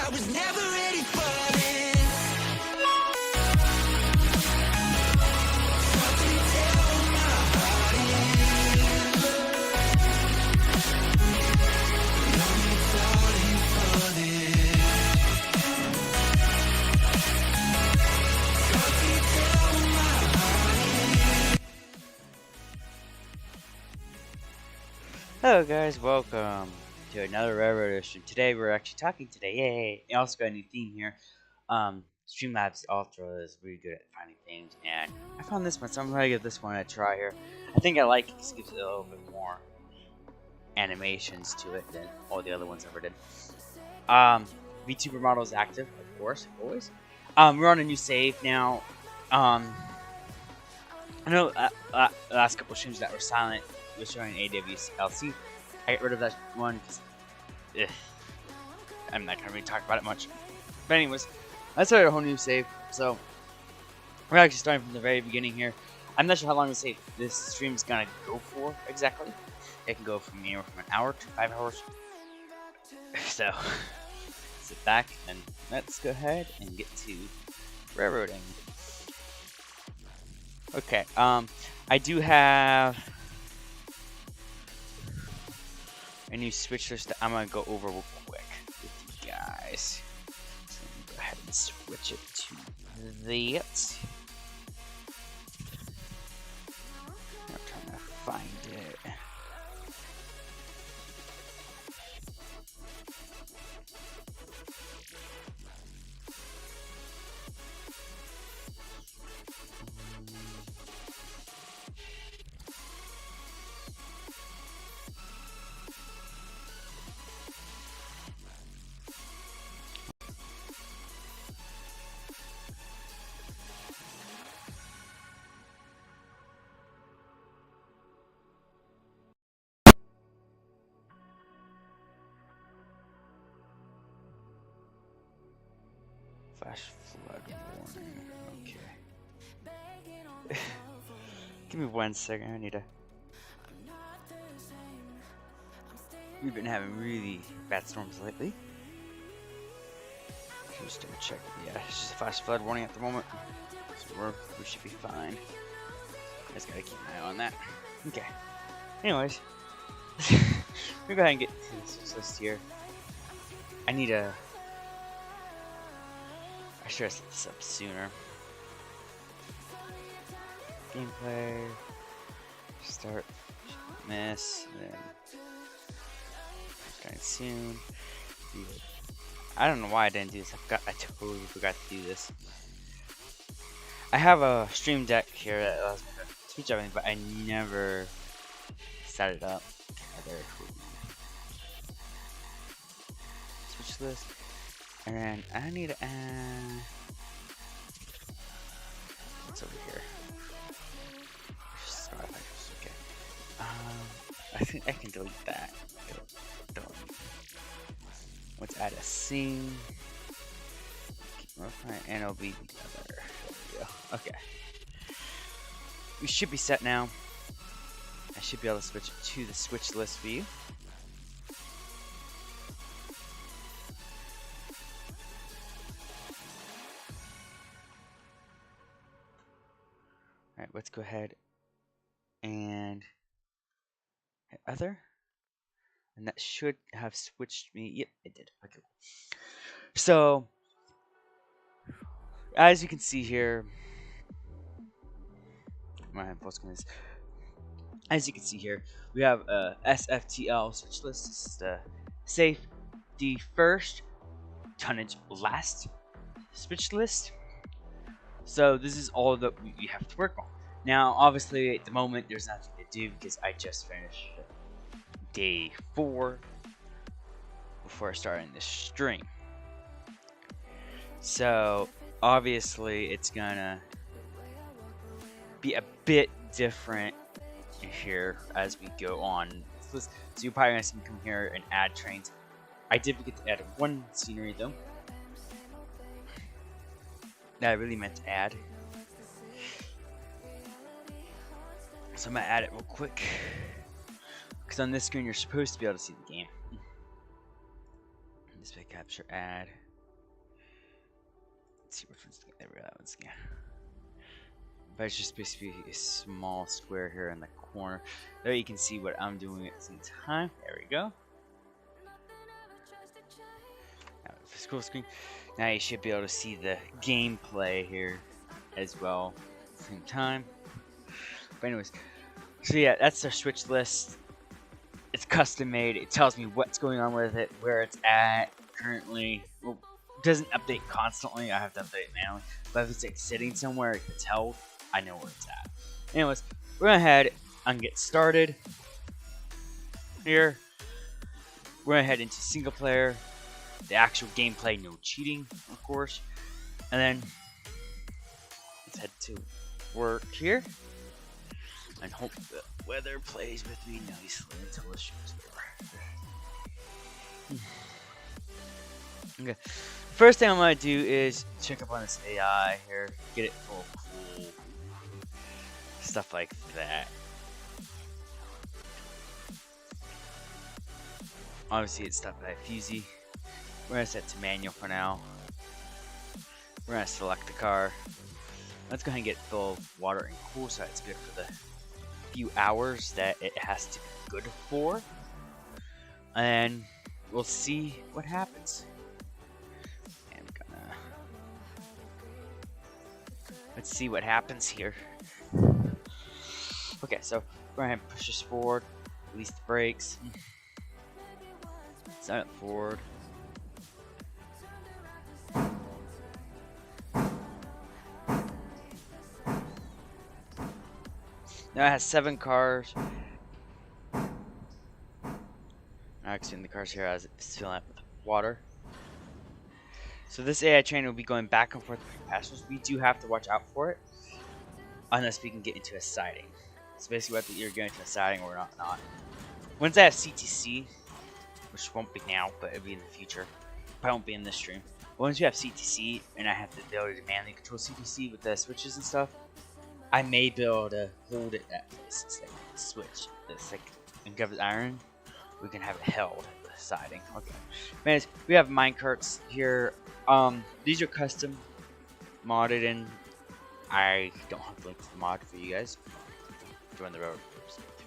I was never ready for this. Something tell my heart is. I'm falling for this. Something tell my heart is. Hello guys, welcome to another Railroad edition. Today we're actually talking yay! I also got a new theme here. Streamlabs Ultra is really good at finding themes, and I found this one, so I'm gonna give this one a try here. I think I like it because it gives it a little bit more animations to it than all the other ones ever did. VTuber model is active, of course, always. We're on a new save now. I know the last couple of streams that were silent was showing AWLC. I got rid of that one because I'm not gonna really talk about it much. But anyways, I started a whole new save, so we're actually starting from the very beginning here. I'm not sure how long this stream is gonna go for exactly. It can go from anywhere from an hour to 5 hours. So sit back and let's go ahead and get to railroading. Okay, I do have a new switch list that I'm gonna go over real quick with you guys. So let me go ahead and switch it to that. I'm trying to find it. Flash flood warning. Okay. Give me 1 second. I need to. We've been having really bad storms lately. Just double check. Yeah, it's just a flash flood warning at the moment. So we should be fine. Just gotta keep an eye on that. Okay. Anyways, we go ahead and get to this list here. I need a. I should have set this up sooner. Gameplay. Start. Miss. Then. Starting soon. I don't know why I didn't do this. I totally forgot to do this. I have a stream deck here that allows me to switch everything, but I never set it up. Okay, switch list. And then I need to add. What's over here? Okay. I think I can delete that. Don't. Let's add a scene. Keep modifying, and it'll be the other. There we go. Okay. We should be set now. I should be able to switch to the switch list view. Alright, let's go ahead and hit other. And that should have switched me. Yep, it did. Okay. So, as you can see here, as you can see here, we have a SFTL switch list. This is the safety first, tonnage last switch list. So this is all that we have to work on. Now, obviously, at the moment, there's nothing to do because I just finished day 4 before starting this stream. So, obviously, it's gonna be a bit different here as we go on. So you're probably gonna see me come here and add trains. I did forget to add one scenery though. That I really meant to add. So I'm gonna add it real quick. Because on this screen you're supposed to be able to see the game. Display capture add. Let's see which one's there. That one's again. But it's just basically a small square here in the corner. There you can see what I'm doing at the same time. There we go. Now, physical screen. Now you should be able to see the gameplay here as well at the same time. But anyways, so yeah, that's our Switch list. It's custom made. It tells me what's going on with it, where it's at currently. Well, it doesn't update constantly. I have to update it manually. But if it's like sitting somewhere, it's held. I know where it's at. Anyways, we're gonna head and get started. Here, we're gonna head into single player, the actual gameplay, no cheating, of course. And then let's head to work here and hope the weather plays with me nicely until the show's over. Okay, first thing I'm gonna do is check up on this AI here, get it full of cool stuff like that. Obviously, it's stuff by Fusey. We're gonna set to manual for now. We're gonna select the car. Let's go ahead and get full of water and cool, so it's good for the few hours that it has to be good for. And we'll see what happens. And let's see what happens here. Okay, so we're gonna push this forward, release the brakes, start it forward. Now it has 7 cars. Actually, the cars here as it's filling up with water. So this AI train will be going back and forth between passengers. We do have to watch out for it, unless we can get into a siding. So basically, whether you're going to a siding or not. Once I have CTC, which won't be now, but it'll be in the future. Probably won't be in this stream. But once you have CTC, and I have the ability to manually control CTC with the switches and stuff, I may be able to hold it at place. It's like a switch. It's like in Government Iron, we can have it held at the siding. Okay. Man, we have minecarts here. These are custom modded, and I don't have the link to the mod for you guys. Join the road.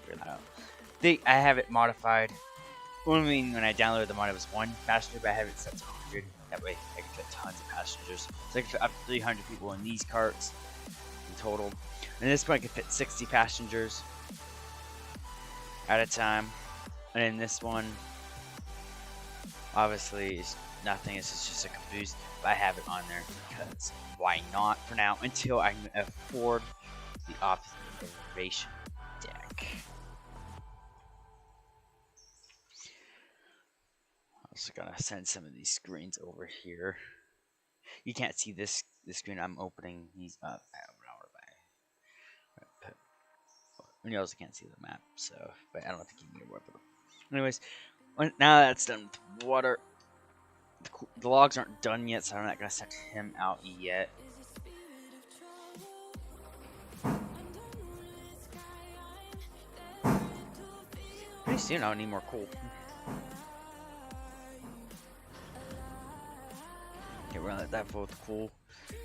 Figure that out. I have it modified. Only when I downloaded the mod, it was 1 passenger, but I have it set to 100. That way, I can fit tons of passengers. So I can fit up to 300 people in these carts in total. And this one I can fit 60 passengers at a time. And in this one, obviously, it's nothing. It's just a caboose. But I have it on there because why not for now? Until I can afford the observation deck. I'm just gonna send some of these screens over here. You can't see this screen I'm opening. He's up. You also can't see the map, so but I don't think you can get more. Anyways, now that's done with water. The logs aren't done yet, so I'm not gonna send him out yet. Pretty soon I'll need more coal. Okay, we're gonna let that full with coal. I'm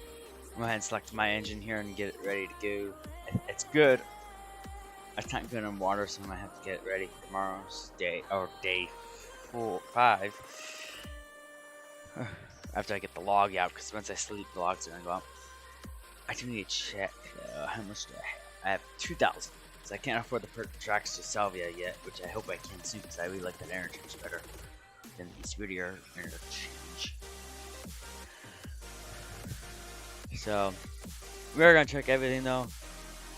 gonna go ahead and select my engine here and get it ready to go. It's good. It's not good in water, so I'm gonna have to get it ready for tomorrow's day, or day 5. After I get the log out, because once I sleep, the logs are gonna go out. I do need to check how much do I have. I have 2,000, so I can't afford the perk tracks to Salvia yet, which I hope I can soon, because I really like that interchange better than the Sweeter interchange. So we're gonna check everything though.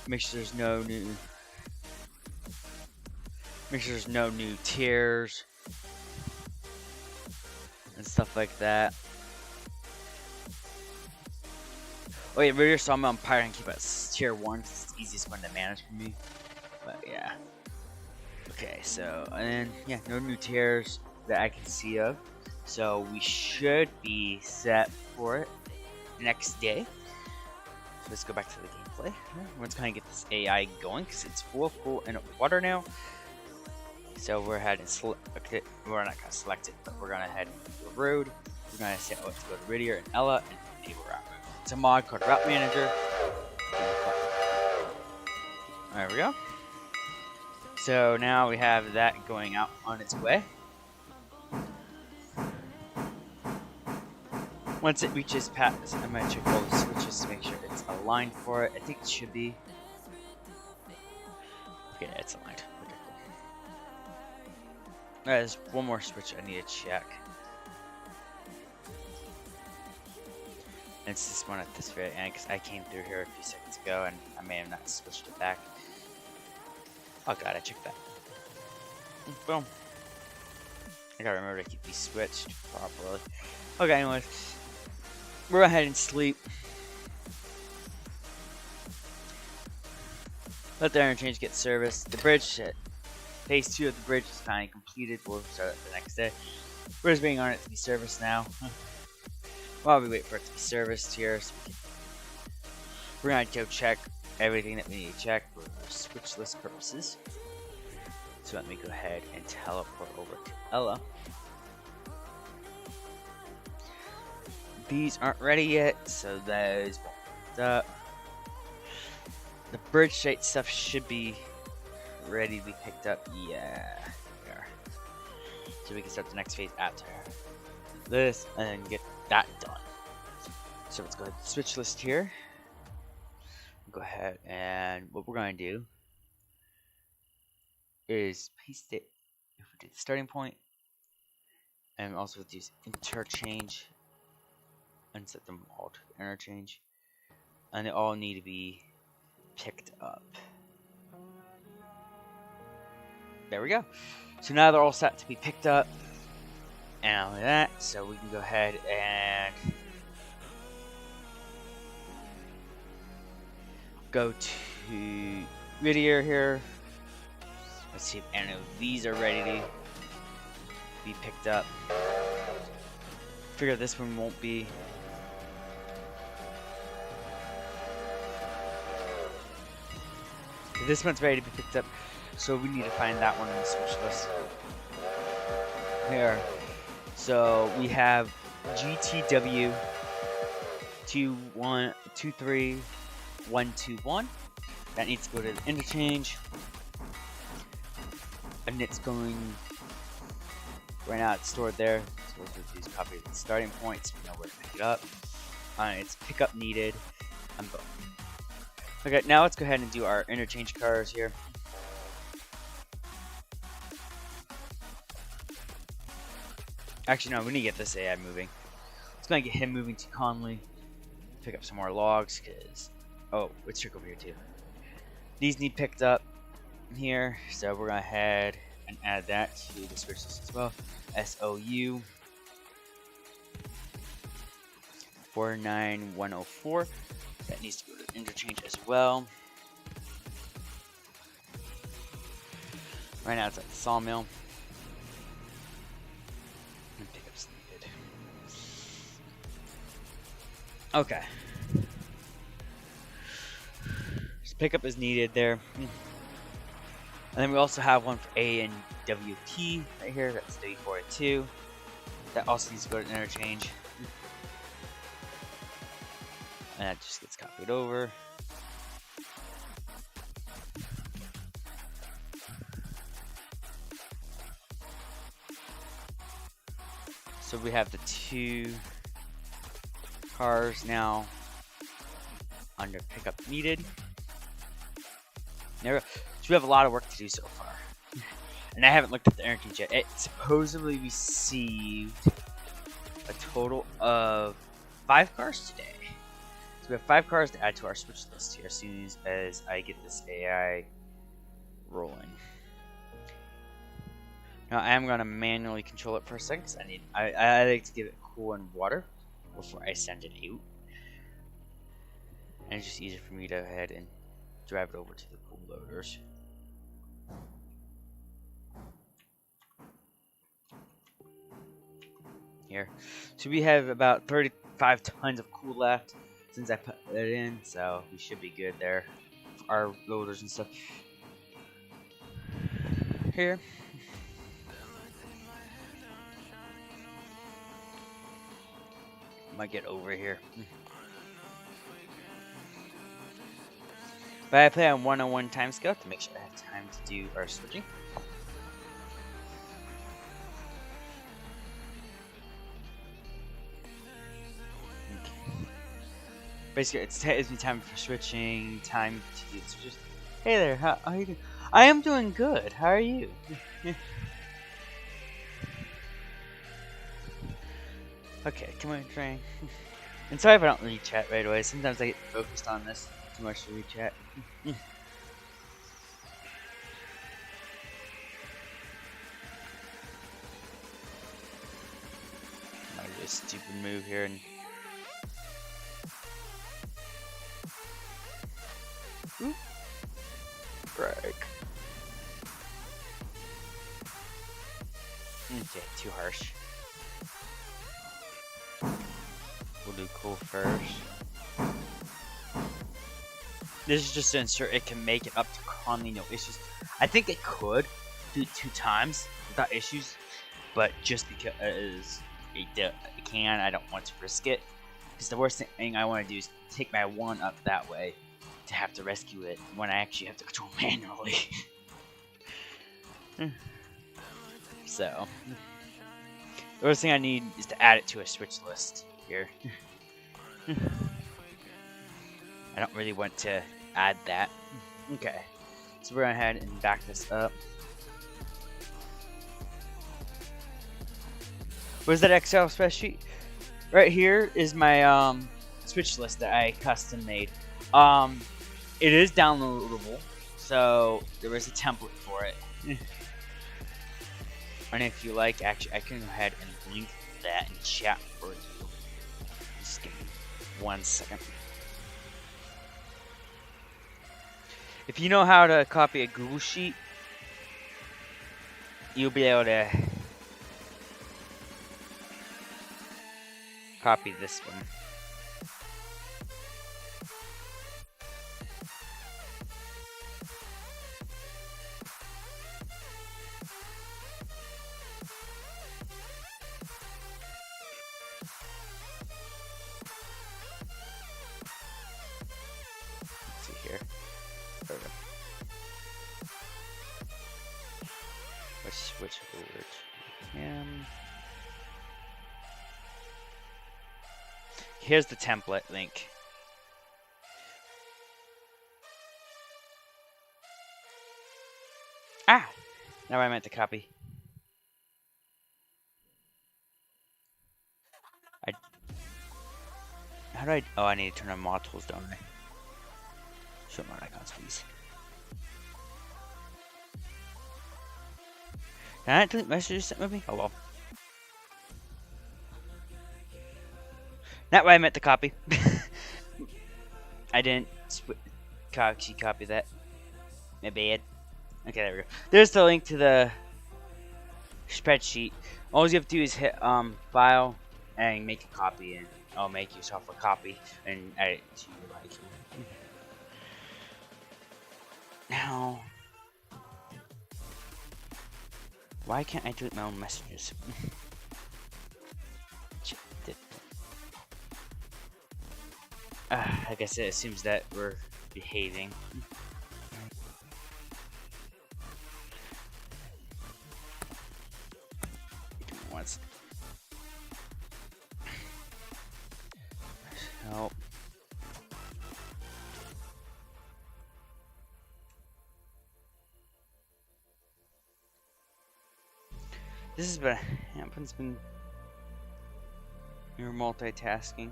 Make sure there's no new. Make sure there's no new tiers and stuff like that. Oh yeah, radio saw me on Pirate and keep it tier 1 because it's the easiest one to manage for me. But yeah. Okay, so and then yeah, no new tiers that I can see of. So we should be set for it next day. So let's go back to the gameplay. Let's kind of get this AI going because it's full of coal and water now. So we're ahead and select it. We're not gonna select it, but we're gonna head to the road. We're gonna say, let's go to Ridier and Ella and enable route mode. It's a mod called Route Manager. There we go. So now we have that going out on its way. Once it reaches past, I'm going to check all the switches to make sure it's aligned for it. I think it should be. Yeah, it's aligned. Okay, cool. There's one more switch I need to check. And it's this one at this very end, because I came through here a few seconds ago and I may have not switched it back. Oh god, I checked that. Boom. I gotta remember to keep these switched properly. Okay, anyways. We're gonna go ahead and sleep. Let the interchange get serviced. The bridge, phase 2 of the bridge is finally completed. We'll start it the next day. We're just waiting on it to be serviced now. While we wait for it to be serviced here, so we're gonna go check everything that we need to check for switch list purposes. So let me go ahead and teleport over to Ella. These aren't ready yet, so those won't be picked up. The bridge site stuff should be ready to be picked up. Yeah, we are. So we can start the next phase after this and get that done. So let's go ahead and switch list here. Go ahead and what we're going to do is paste it if we do the starting point, and also do interchange and set them all to interchange, and they all need to be picked up. There we go. So now they're all set to be picked up, and with that, so we can go ahead and go to Whittier here. Let's see if any of these are ready to be picked up. Figure this one won't be. This one's ready to be picked up, so we need to find that one in the switch list. Here. So we have GTW 23121. That needs to go to the interchange. And it's going right now, it's stored there. So we'll just copy the starting points. We know where to pick it up. It's pickup needed. And boom. Okay, now let's go ahead and do our interchange cars here. Actually, no, we need to get this AI moving. Let's go ahead and get him moving to Conley. Pick up some more logs, because... Oh, let's check over here too. These need picked up here, so we're going to head and add that to the switch list as well. SOU 49104. That needs to go to the interchange as well. Right now it's at the sawmill. And pickup's needed. Okay. So pickup is needed there. And then we also have one for A and WT right here. That's 3482. That also needs to go to interchange. And that just gets copied over. So we have the two cars now under pickup needed. There we go. So we have a lot of work to do so far. And I haven't looked at the interchange yet. It supposedly received a total of 5 cars today. So we have 5 cars to add to our switch list here as soon as I get this AI rolling. Now I am going to manually control it for a second because I like to give it cool and water before I send it out. And it's just easier for me to go ahead and drive it over to the pool loaders. Here. So we have about 35 tons of cool left since I put that in, so we should be good there for our loaders and stuff. Here. Might get over here. But I play on 101 time scale to make sure I have time to do our switching. Basically, it's me time for switching, time to do switches. Hey there, how are you doing? I am doing good. How are you? Okay, come on, train. And sorry if I don't read chat right away. Sometimes I get focused on this too much to read chat. Might do a stupid move here and. Oop. Break. Okay, too harsh. We'll do cool first. This is just to ensure it can make it up to calmly, no issues. I think it could do it 2 times without issues, but just because it can, I don't want to risk it. Because the worst thing I want to do is take my 1 up that way to have to rescue it when I actually have to control manually. So, the worst thing I need is to add it to a switch list here. I don't really want to add that. Okay, so we're gonna go ahead and back this up. Where's that Excel spreadsheet? Right here is my switch list that I custom made. It is downloadable, so there is a template for it. And if you like, actually, I can go ahead and link that in chat for you. Just give me 1 second. If you know how to copy a Google Sheet, you'll be able to copy this one. Let's see here. There we go. Let's switch over to him. Here's the template link. Ah! Now I meant to copy. How do I... Oh, I need to turn on mod tools, don't I? Show mod icons, please. Can I delete messages sent with me? Oh well. Not what I meant to copy. I didn't copy that. My bad. Okay, there we go. There's the link to the spreadsheet. All you have to do is hit file and make a copy, and I'll make yourself a copy and add it to your liking. Now, why can't I delete my own messages? I guess it assumes that we're behaving. Once. So. This has been, it's been, you're multitasking.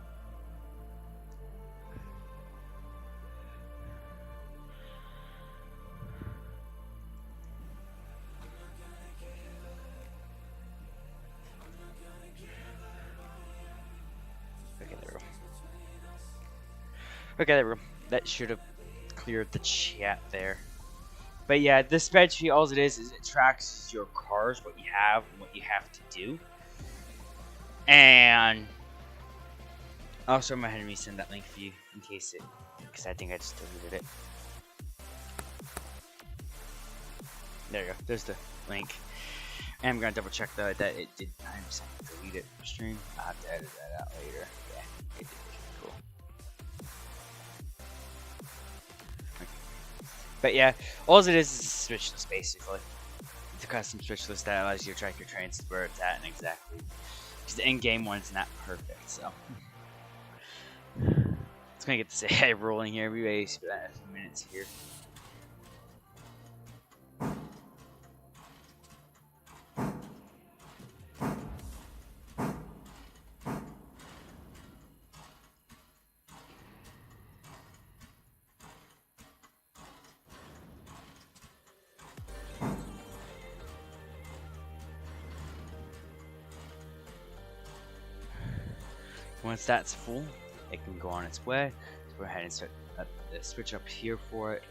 Okay, there we go. That should have cleared the chat there. But yeah, this spreadsheet, all it is it tracks your cars, what you have, and what you have to do. And also, I'm going to resend that link for you in case it, because I think I just deleted it. There you go. There's the link. And I'm gonna double check though that it did 100% delete it from stream. I'll have to edit that out later. Yeah, it did. Cool. Okay. But yeah, all it is a switch list basically. It's a custom switch list that allows you to track your trains where it's at and exactly. Because the in-game one's not perfect, so. It's gonna get this AI rolling here. We waste a few minutes here. Once that's full, it can go on its way. So go ahead and start the switch up here for it.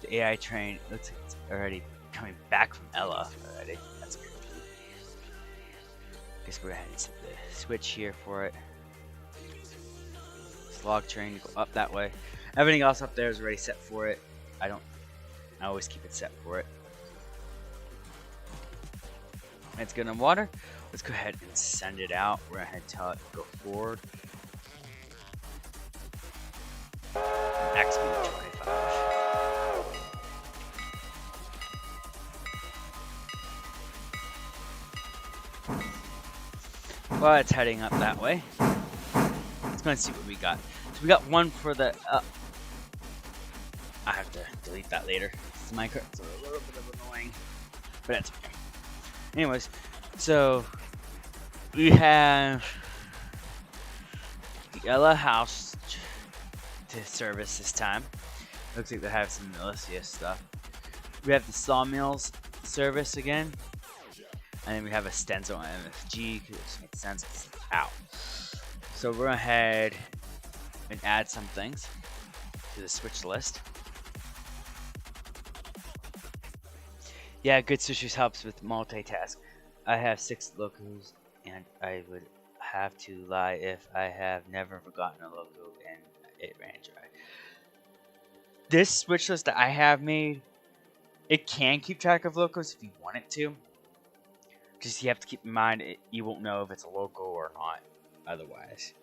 The AI train looks like it's already coming back from Ella already. That's good. Guess we'll go ahead and set the switch here for it. This log train to go up that way. Everything else up there is already set for it. I always keep it set for it. It's good on water. Let's go ahead and send it out. We're gonna head tell it to go forward. Max speed of 25. Well, it's heading up that way. Let's go and see what we got. So we got one for the. I have to delete that later. This mic is a little bit of annoying, but that's okay. Anyways, so we have the Ella house to service this time. Looks like they have some Militia stuff. We have the sawmills service again. And then we have a stencil on MFG, because it makes sense, it's out. So we're going to head and add some things to the switch list. Yeah, good switches helps with multitask. I have 6 locos, and I would have to lie if I have never forgotten a loco and it ran dry. This switch list that I have made, it can keep track of locos if you want it to. Just you have to keep in mind, you won't know if it's a loco or not otherwise.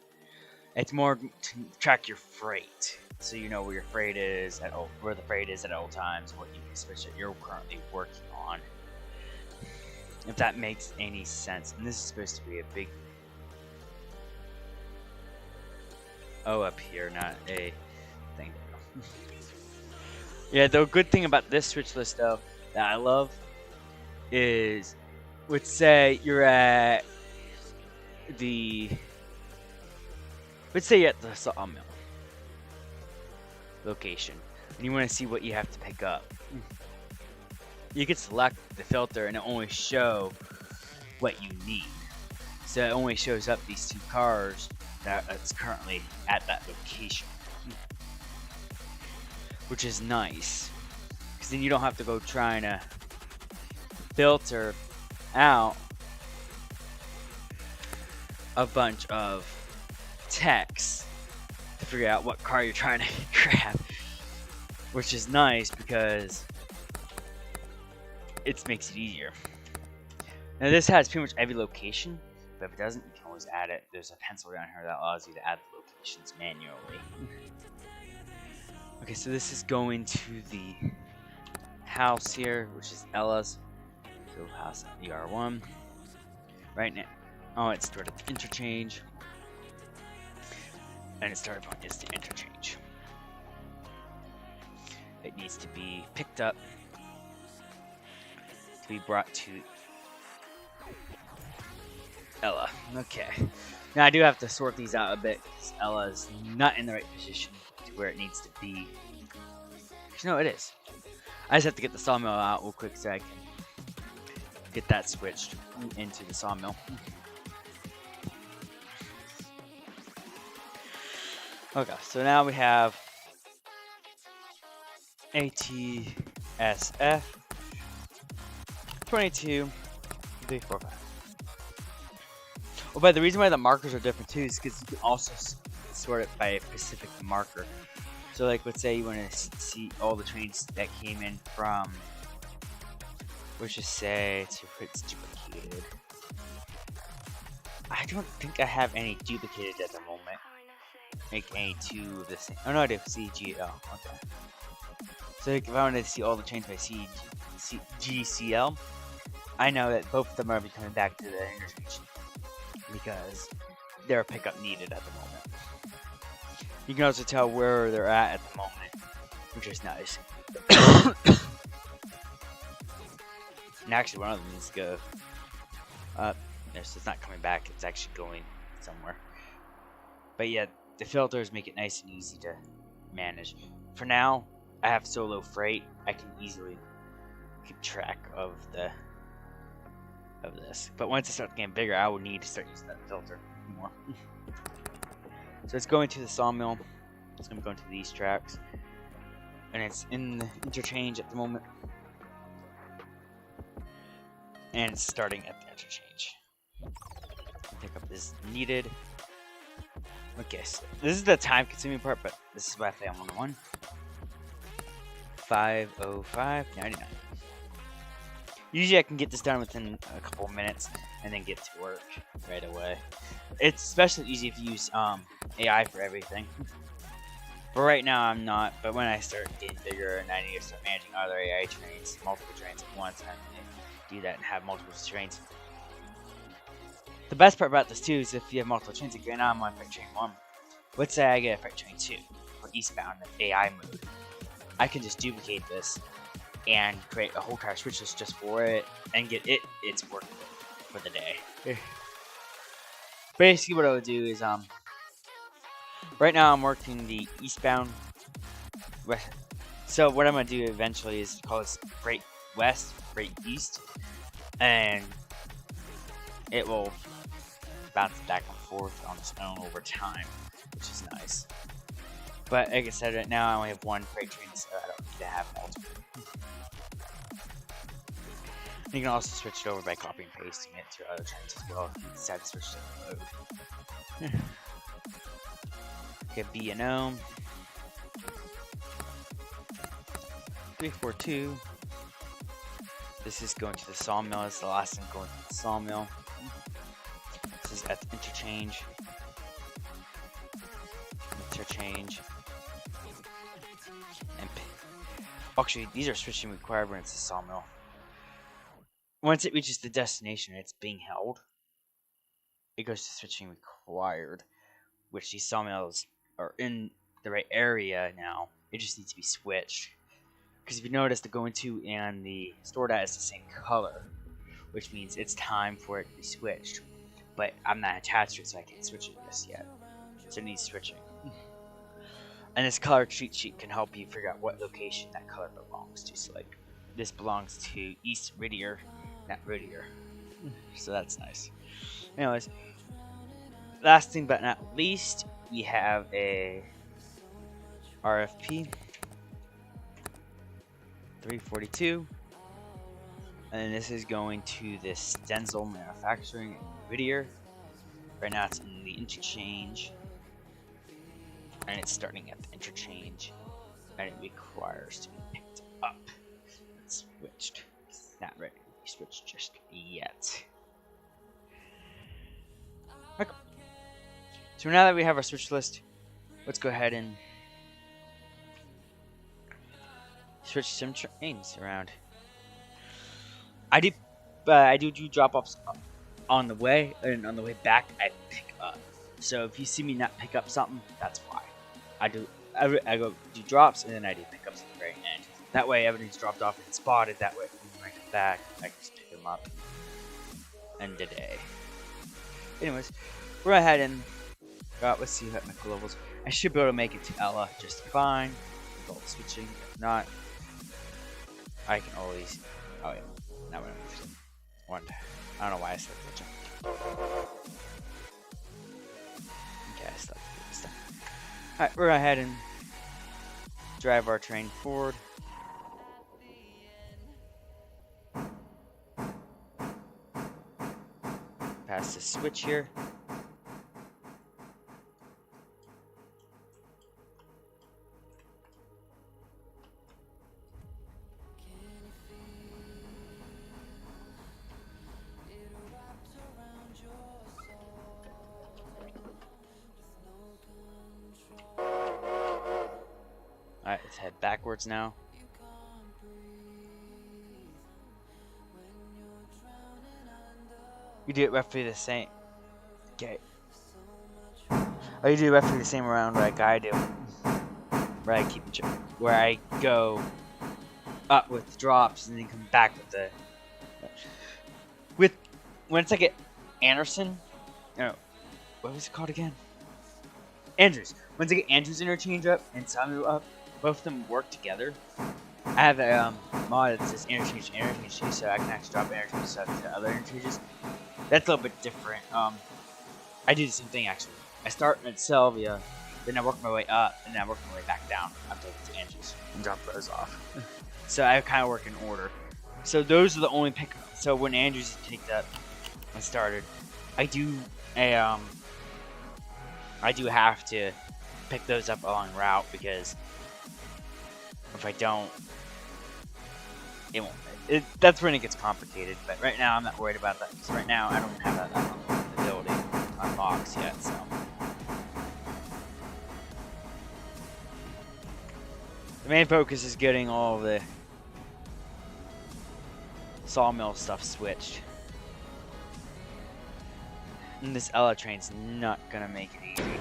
It's more to track your freight, so you know where your freight is at where the freight is at all times, what you can switch that you're currently working on. If that makes any sense. And this is supposed to be a big O up here, not a thing. Yeah, the good thing about this switch list though that I love is, let's say you're at the sawmill location and you want to see what you have to pick up. You can select the filter and it only show what you need. So it only shows up these 2 cars that's currently at that location, which is nice because then you don't have to go trying to filter out a bunch of text to figure out what car you're trying to grab, which is nice because it makes it easier. Now this has pretty much every location, but if it doesn't, you can always add it. There's a pencil down here that allows you to add the locations manually. Okay, so this is going to the house here, which is Ella's. So house ER1. Right now, oh, it started the interchange. And its starting point is the interchange. It needs to be picked up to be brought to Ella. Okay. Now I do have to sort these out a bit because Ella is not in the right position to where it needs to be. No, it is. I just have to get the sawmill out real quick so I can get that switched into the sawmill. Okay, so now we have ATSF 22 3 4 5. Oh, but the reason why the markers are different too is because you can also sort it by a specific marker. So, like, let's say you want to see all the trains that came in from Let's just say it's duplicated. I don't think I have any duplicated at the moment. Make any two of the same. Oh no, I do. CGL. Okay. So if I wanted to see all the trains by GCL, I know that both of them are coming back to the interchange because they're a pickup needed at the moment. You can also tell where they're at the moment, which is nice. And actually, one of them needs to go up. Yes, it's not coming back. It's actually going somewhere. But yeah, the filters make it nice and easy to manage. For now, I have solo freight. I can easily keep track of this. But once it starts getting bigger, I will need to start using that filter more. So it's going to the sawmill. It's going to go into these tracks, and it's in the interchange at the moment. And it's starting at the interchange. Pickup is needed. Okay, so this is the time-consuming part, but this is why I say I'm on the one. 5:05:99. Usually I can get this done within a couple of minutes and then get to work right away. It's especially easy if you use AI for everything. But right now I'm not, but when I start getting bigger and I need to start managing other AI trains, multiple trains at once, I can do that and have multiple trains. The best part about this too is if you have multiple trains, like right now I'm on freight train 1. Let's say I get a freight train 2 for eastbound AI mode. I can just duplicate this and create a whole car switch list just for it and get its work for the day. Basically what I would do is right now I'm working the eastbound west. So what I'm gonna do eventually is call this freight west, freight east, and it will bounce back and forth on its own over time, which is nice. But like I said, right now I only have one freight train, so I don't need to have multiple. You can also switch it over by copying and pasting it to other trains as well if you decide to switch to the mode. Okay, B&O 342. This is going to the sawmill. This is the last thing going to the sawmill. This is at the interchange. And actually, these are switching required when it's a sawmill. Once it reaches the destination and it's being held, it goes to switching required, which these sawmills are in the right area now. It just needs to be switched. Because if you notice, the going to and the stored at is the same color, which means it's time for it to be switched. But I'm not attached to it, so I can't switch it just yet. So it needs switching. And this color cheat sheet can help you figure out what location that color belongs to. So like, this belongs to East Whittier, not Whittier. So that's nice. Anyways, last thing but not least, we have a RFP 342. And this is going to this Stenzel Manufacturing in Whittier. Right now it's in the interchange. And it's starting at the interchange. And it requires to be picked up. It's switched. It's not ready to be switched just yet. Okay. So now that we have our switch list, let's go ahead and switch some trains around. I do drop offs on the way, and on the way back I pick up. So if you see me not pick up something, that's why. I go do drops and then I do pickups at the very end. That way everything's dropped off and spotted. That way when I come back, I can just pick them up. End of day. Anyways, we're ahead and let's see what my levels. I should be able to make it to Ella just fine with all the switching. If not, I can always. Oh yeah, now we're one. I don't know why I said switching. Okay, I still have to do this stuff. Alright, we're ahead and drive our train forward. Past the switch here. Alright, let's head backwards now. You do it roughly the same. Okay. Oh, you do roughly the same around like I do. Where I keep where I go up with drops and then come back with the once I get Anderson. No, what was it called again? Andrews. Once I get Andrews interchange up and Samu up, both of them work together. I have a mod that says interchange, so I can actually drop interchange stuff to other interchanges. That's a little bit different. I do the same thing actually. I start at Selvia, then I work my way up, and then I work my way back down until I get to Andrews and drop those off. So I kind of work in order. So those are the only pickups. So when Andrews is picked up and started, I do have to pick those up along route because if I don't, it won't. That's when it gets complicated. But right now I'm not worried about that because right now I don't have that ability on box yet. So the main focus is getting all the sawmill stuff switched. And this Ella train's not gonna make it easy.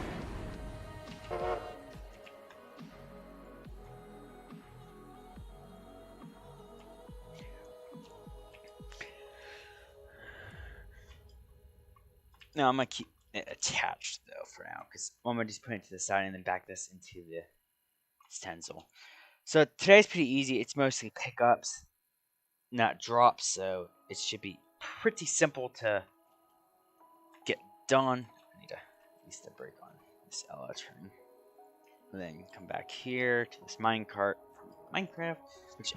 No, I'm gonna keep it attached though for now, because I'm gonna just put it to the side and then back this into the stencil. So today's pretty easy. It's mostly pickups, not drops, so it should be pretty simple to get done. I need to use the brake on this Ella train. And then come back here to this minecart from Minecraft, which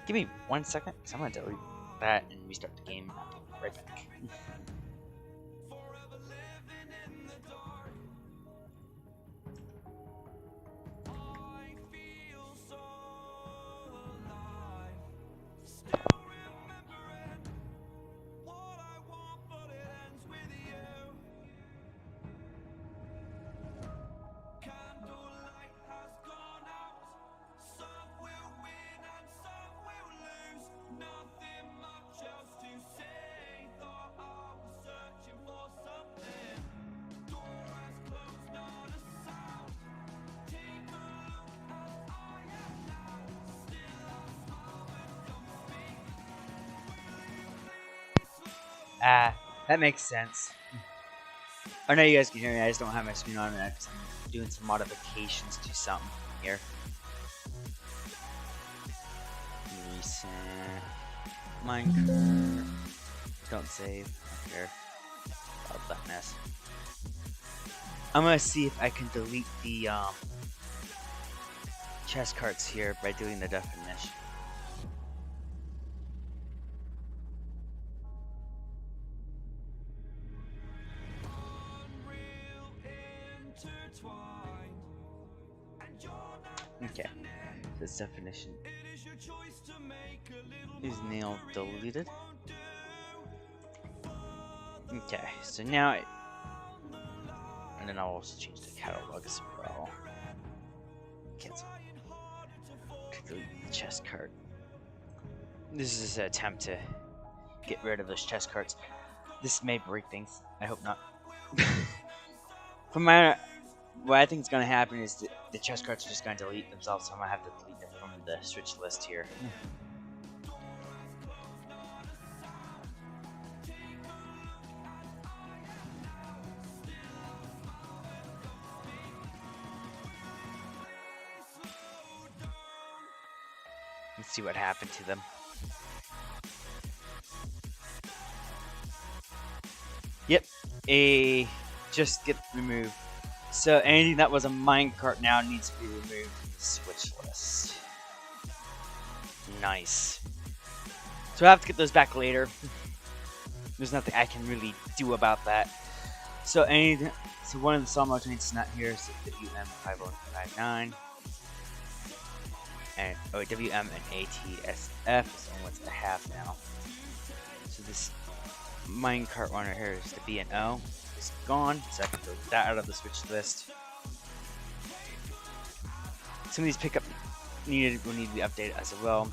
give me 1 second, because I'm gonna delete that and restart the game. I'll be right back. That makes sense. I know you guys can hear me, I just don't have my screen on that because I'm doing some modifications to something here. Recent Minecraft. Don't save. I don't care about that mess. I'm gonna see if I can delete the chest carts here by doing the definition. Okay, this definition is now deleted. Okay, so now and then I'll also change the catalog as well. Cancel. To delete the chest cart. This is an attempt to get rid of those chest carts. This may break things. I hope not. From what I think is going to happen is the chest carts are just going to delete themselves, so I'm going to have to delete them from the switch list here. Let's see what happened to them. Yep, just get removed. So anything that was a minecart now needs to be removed from the switch list. Nice. So I have to get those back later. There's nothing I can really do about that. So one of the sawmill trains is not here, so WM5159. And WM and ATSF is almost a half now. So this minecart one right here is the B and O. It's gone, so I can throw that out of the switch list. Some of these pickup will need to be updated as well.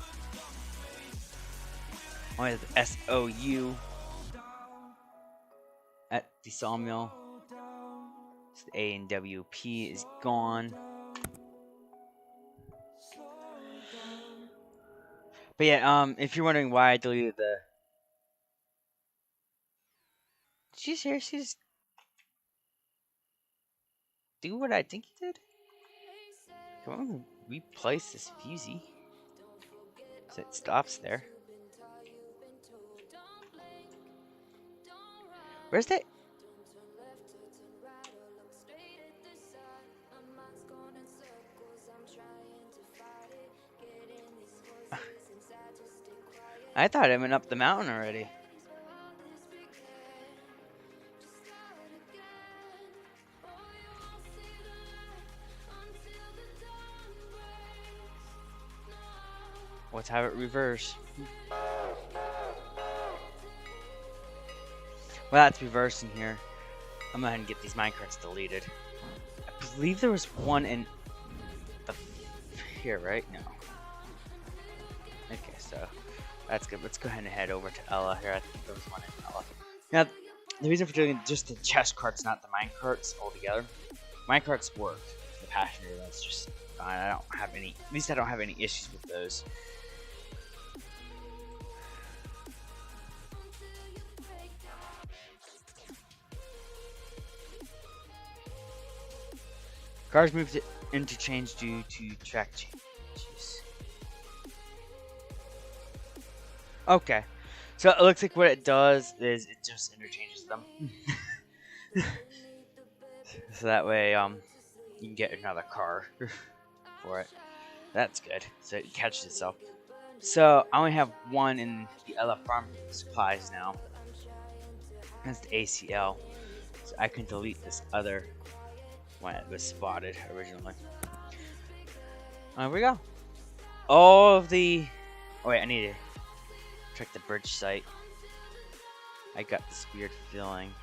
Only the SOU at the sawmill. So the A and WP is gone. But yeah, if you're wondering why I deleted the, did you seriously just do what I think you did? Come on, replace this fusee so it stops there. Where's that? I thought it went up the mountain already. Let's have it reverse. Well, that's reversing here. I'm gonna go ahead and get these minecarts deleted. I believe there was one in the here, right? No. Okay, so that's good. Let's go ahead and head over to Ella here. I think there was one in Ella. Now, the reason for doing just the chest carts, not the minecarts altogether. Minecarts work. The passenger, that's just fine. I don't have any. At least I don't have any issues with those. Cars moved to interchange due to track changes. Okay, so it looks like what it does is it just interchanges them. So that way, you can get another car for it. That's good. So it catches itself. So I only have one in the Ella Farm Supplies now. That's the ACL. So I can delete this other one that was spotted originally. There we go. All of the. Oh wait, I need to check the bridge site. I got this weird feeling.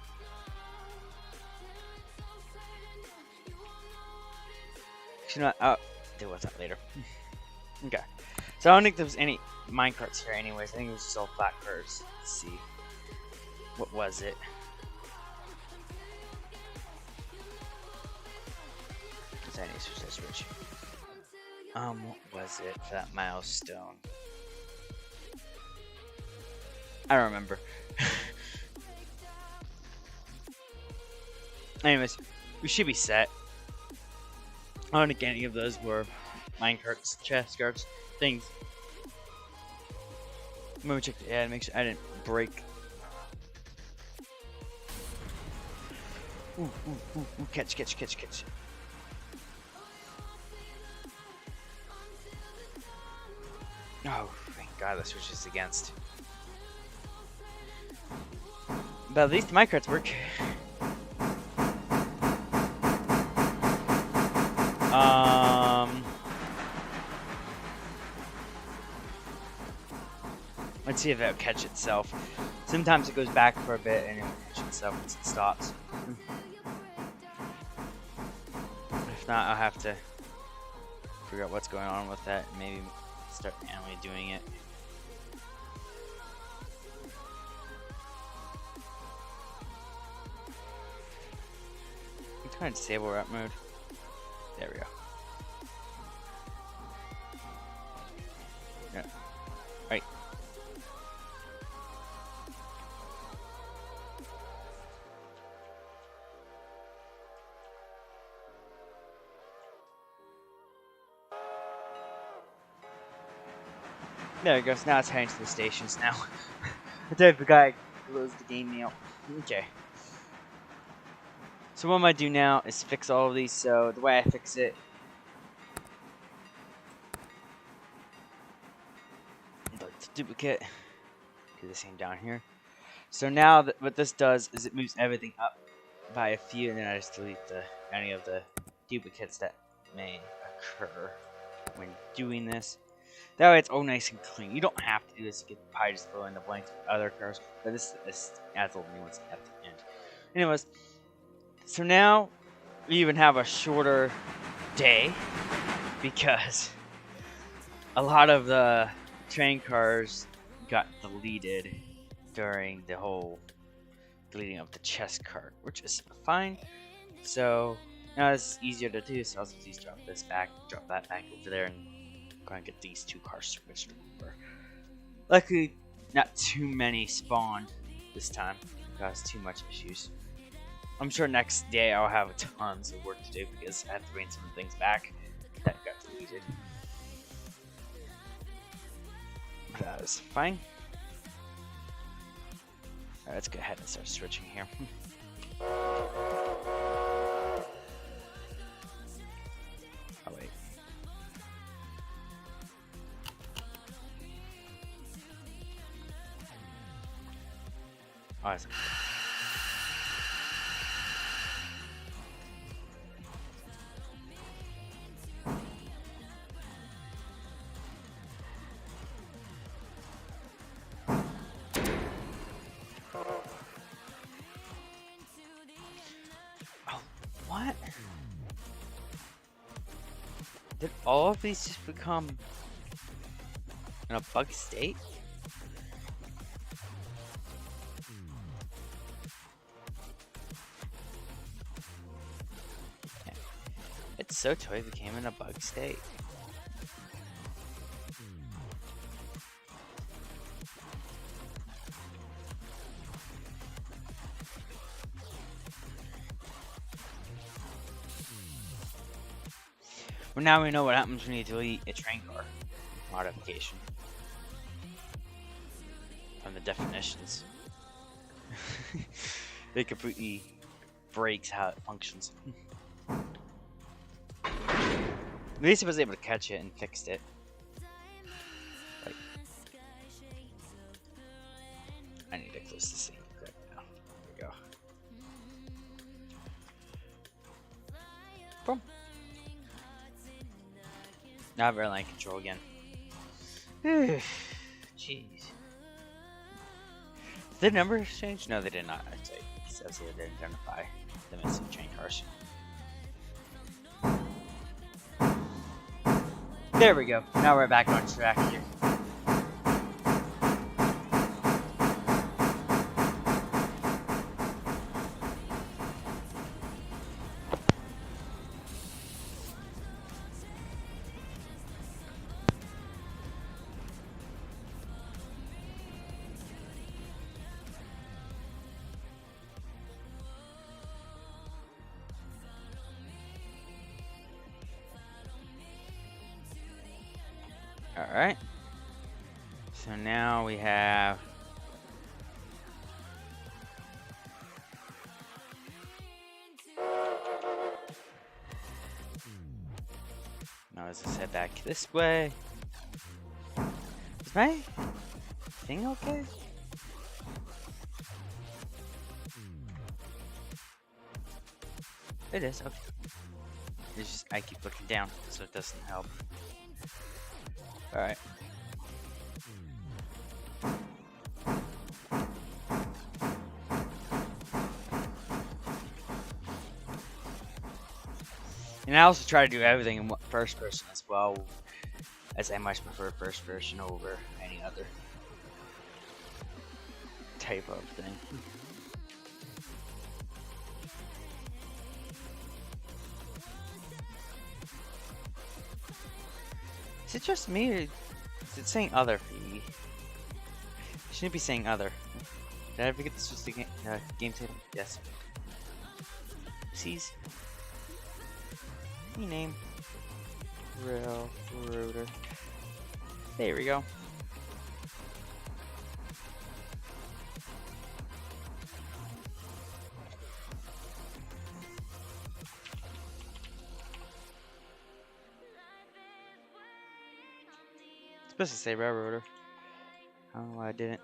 Actually, not. Oh, deal with that later. Okay. So I don't think there was any minecarts here, anyways. I think it was just all flat curves. Let's see. What was it? What was it for that milestone? I don't remember. Anyways, we should be set. I don't think any of those were minecarts, chest guards, things. Let me check the ad, make sure I didn't break. Ooh, catch. Oh, thank God, this was just against. But at least the minecarts work. Let's see if it'll catch itself. Sometimes it goes back for a bit and it'll catch itself once it stops. If not, I'll have to figure out what's going on with that and maybe start manually doing it. I'm trying to disable route mode. There we go. Yeah. Right. There it goes. Now it's heading to the stations now. I did forgot I closed the game now. Okay. So what I'm gonna do now is fix all of these. So the way I fix it, the duplicate, do the same down here. So now what this does is it moves everything up by a few, and then I just delete any of the duplicates that may occur when doing this. That way it's all nice and clean. You don't have to do this. You could probably just fill in the blanks with other cars, but this adds little nuance at the end. Anyways, so now we even have a shorter day because a lot of the train cars got deleted during the whole deleting of the chest cart, which is fine. So now it's easier to do, so I'll just drop that back over there, and go and get these two cars switched over. Luckily, not too many spawned this time, because too much issues. I'm sure next day I'll have tons of work to do because I have to bring some things back that got deleted. That is fine. Alright, let's go ahead and start switching here. Oh wait. Oh, that's what? Did all of these just become in a bug state? It's so toy became in a bug state. Well, now we know what happens when you delete a train car modification from the definitions. It completely breaks how it functions. At least I was able to catch it and fixed it. Like, I need to close the scene right now. There we go. Boom. Now I'm airline control again. Jeez. Did the numbers change? No, they did not. I'd say it says they didn't identify the missing train cars. There we go. Now we're back on track here. Alright. So now we have now let's just head back this way. Is my thing okay? It is, okay. It's just I keep looking down, so it doesn't help. Alright. And I also try to do everything in first person as well, as I much prefer first person over any other type of thing. Is it just me, or is it saying other for me? It shouldn't be saying other. Did I ever get this was the game table? Yes. Sees. Rename. Railroader. There we go. Supposed to say railroader. I don't know why I didn't.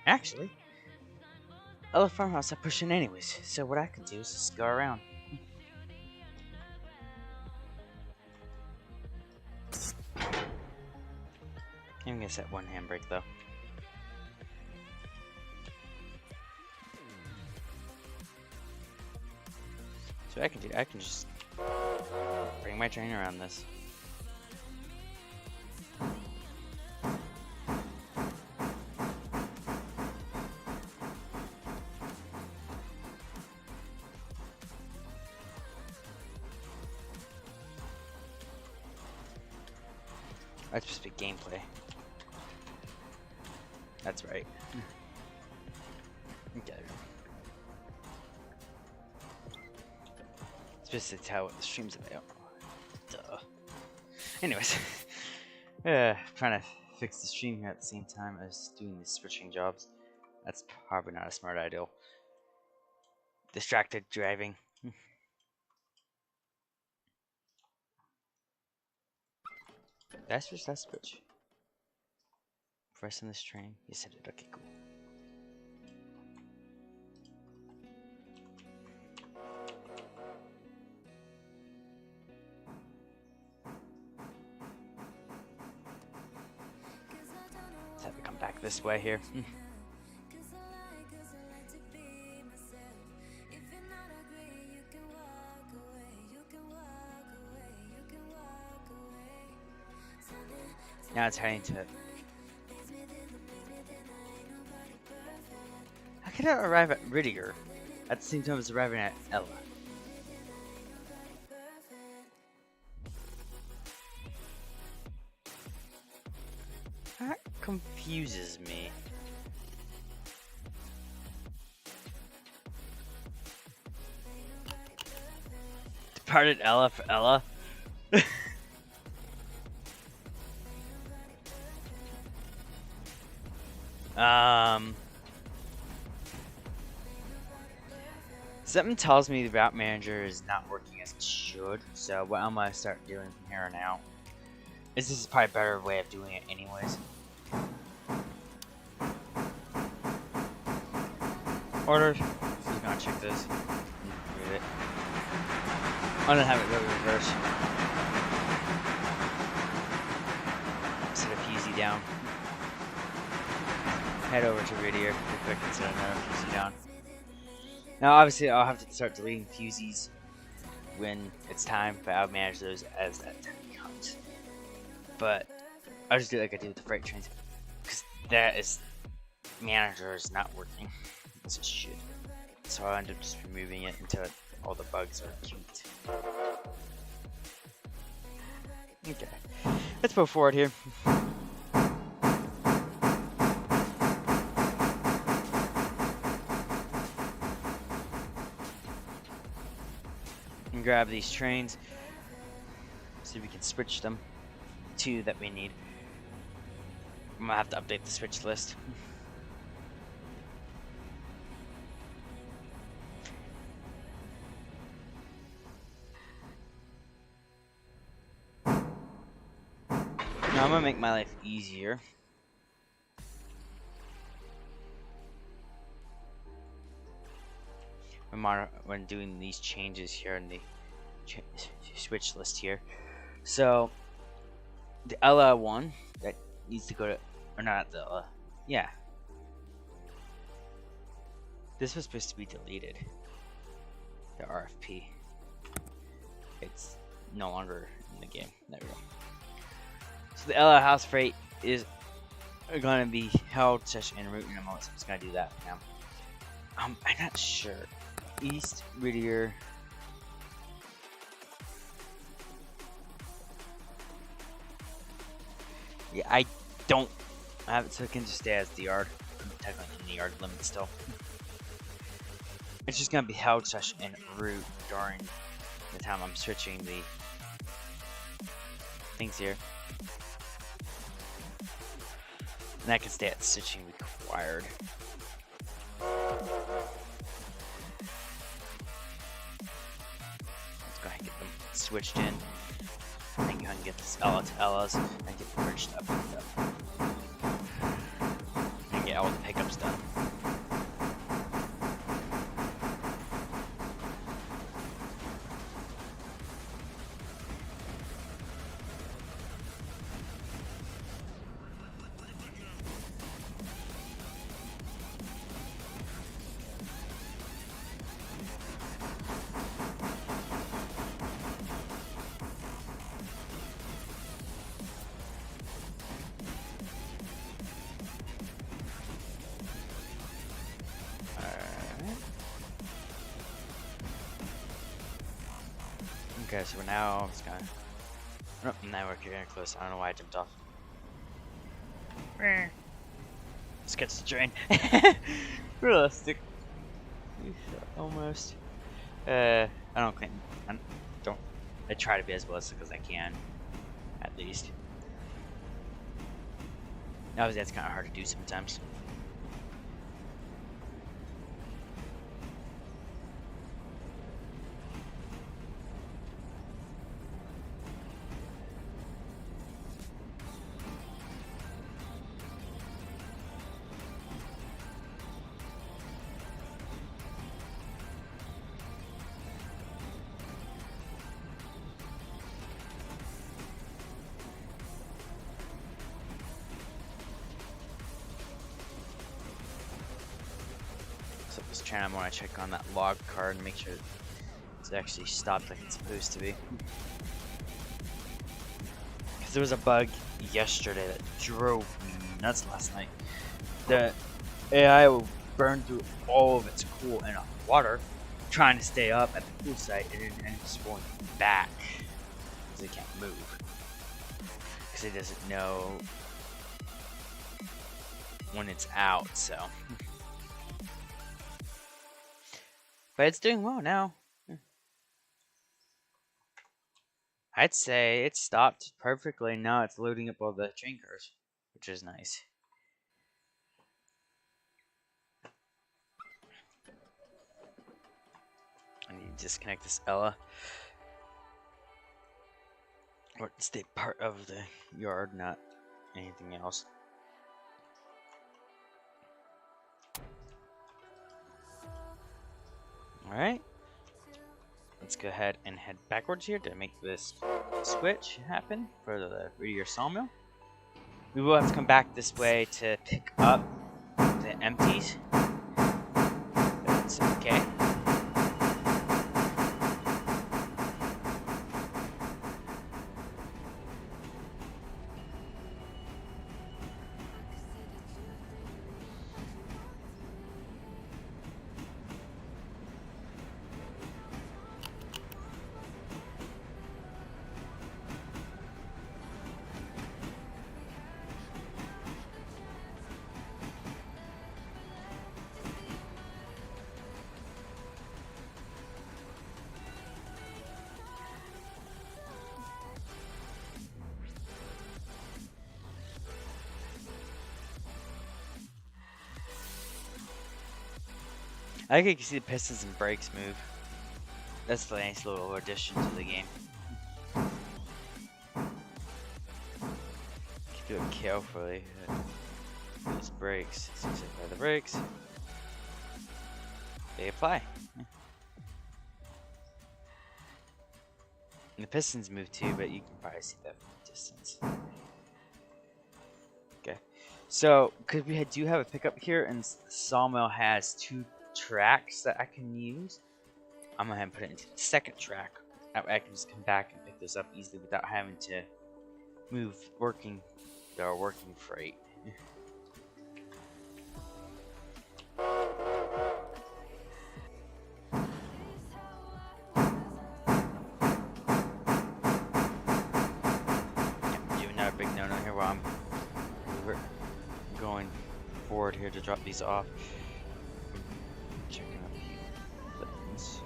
Actually, other farmhouse I push in anyways, so what I can do is just go around. I'm gonna set one handbrake though. So I can do. I can just bring my train around this. That's supposed to be gameplay. That's right. Okay. It's supposed to tell what the stream's about. Duh. Anyways, trying to fix the stream here at the same time as doing these switching jobs. That's probably not a smart idea. Distracted driving. That's just that switch. Pressing this train. You said it. Okay, cool. Let's have to come back this way here. Now it's heading to. How can I arrive at Riddiger at the same time as arriving at Ella? That confuses me. Departed Ella for Ella? Something tells me the route manager is not working as it should, so what I'm gonna start doing from here on out is this is probably a better way of doing it anyways. Orders. Who's gonna check this? Read it. I'm gonna have it go reverse. Set a fusee down. Head over to Riddiger real quick and set another fusee down. Now, obviously, I'll have to start deleting fusees when it's time, but I'll manage those as that time comes. But I'll just do it like I do with the freight trains, because that is manager is not working as it should. So I'll end up just removing it until all the bugs are cute. Okay, let's move forward here. And grab these trains so we can switch them. Two that we need. I'm gonna have to update the switch list. Now I'm gonna make my life easier. When doing these changes here in the switch list here. So the Ella one that needs to go to, or not the Ella, yeah. This was supposed to be deleted. The RFP. It's no longer in the game. There we go. So the Ella house freight is going to be held such en route in a moment. So I'm just going to do that now. I'm not sure. East Riddiger. Yeah, I don't have it, so it can just stay as the yard. I'm technically in the yard limit still. It's just gonna be held such en route during the time I'm switching the things here. And that can stay at switching required. Let's go ahead and get them switched in. And then go ahead and get this Ella to Ella's and get the merged up and get all the pickups done. Okay, so now it's gonna. Nope, now we're getting close. I don't know why I jumped off. Let's get to the train. Realistic. Almost. I don't claim. I don't. I try to be as realistic as I can, at least. Obviously, that's kind of hard to do sometimes. So this train, I want to check on that log card and make sure it's actually stopped like it's supposed to be. Because there was a bug yesterday that drove me nuts last night. The AI will burn through all of its cool in water, trying to stay up at the pool site, and then ends up going back because it can't move. Because it doesn't know when it's out, so. But it's doing well now. I'd say it stopped perfectly. Now it's loading up all the train cars, which is nice. I need to disconnect this Ella. Or stay part of the yard, not anything else. Alright. Let's go ahead and head backwards here to make this switch happen for the Whittier sawmill. We will have to come back this way to pick up the empties. That's okay. I think you can see the pistons and brakes move. That's a nice little addition to the game. Do it carefully. Those brakes. So you apply the brakes. They apply. And the pistons move too, but you can probably see that from a distance. Okay. So, because we do have a pickup here, and the sawmill has 2 tracks that I can use, I'm gonna put it into the second track. I can just come back and pick this up easily without having to move working freight. Do another big no-no here while I'm going forward here to drop these off. Checking out the buttons.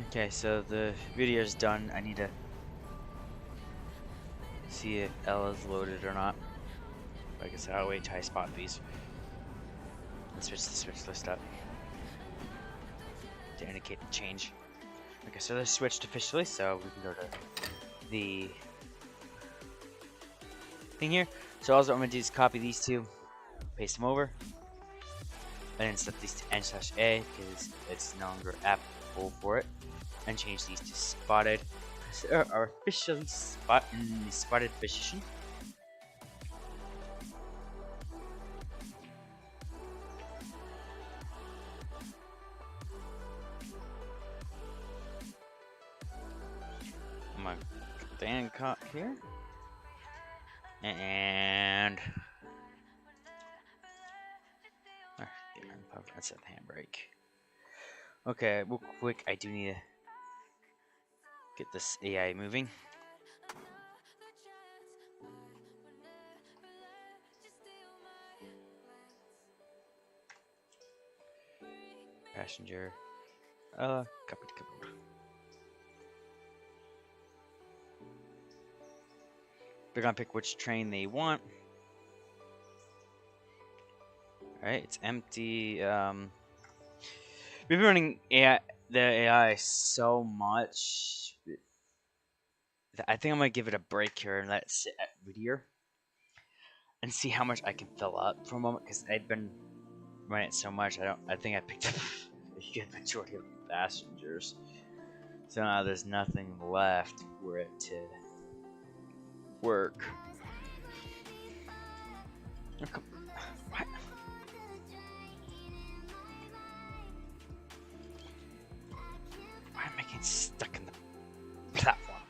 Okay, so the video is done. I need to see if Ella's loaded or not. Like I said, I'll wait till I spot these. Let's switch the switch list up to indicate the change. Okay, so they're switched officially, so we can go to the thing here. So all I'm going to do is copy these 2, paste them over, and then set these to n/a because it's no longer applicable for it, and change these to spotted. Are officially in the spotted position. caught here. And that's a handbrake. Okay, real quick, I do need to get this AI moving. Passenger. Copy. They're gonna pick which train they want. Alright, it's empty. We've been running the AI so much that I think I'm gonna give it a break here and let it sit at Whittier and see how much I can fill up for a moment, because I've been running it so much. I think I picked up a good majority of passengers. So now there's nothing left for it to work. What? Why am I getting stuck in the platform?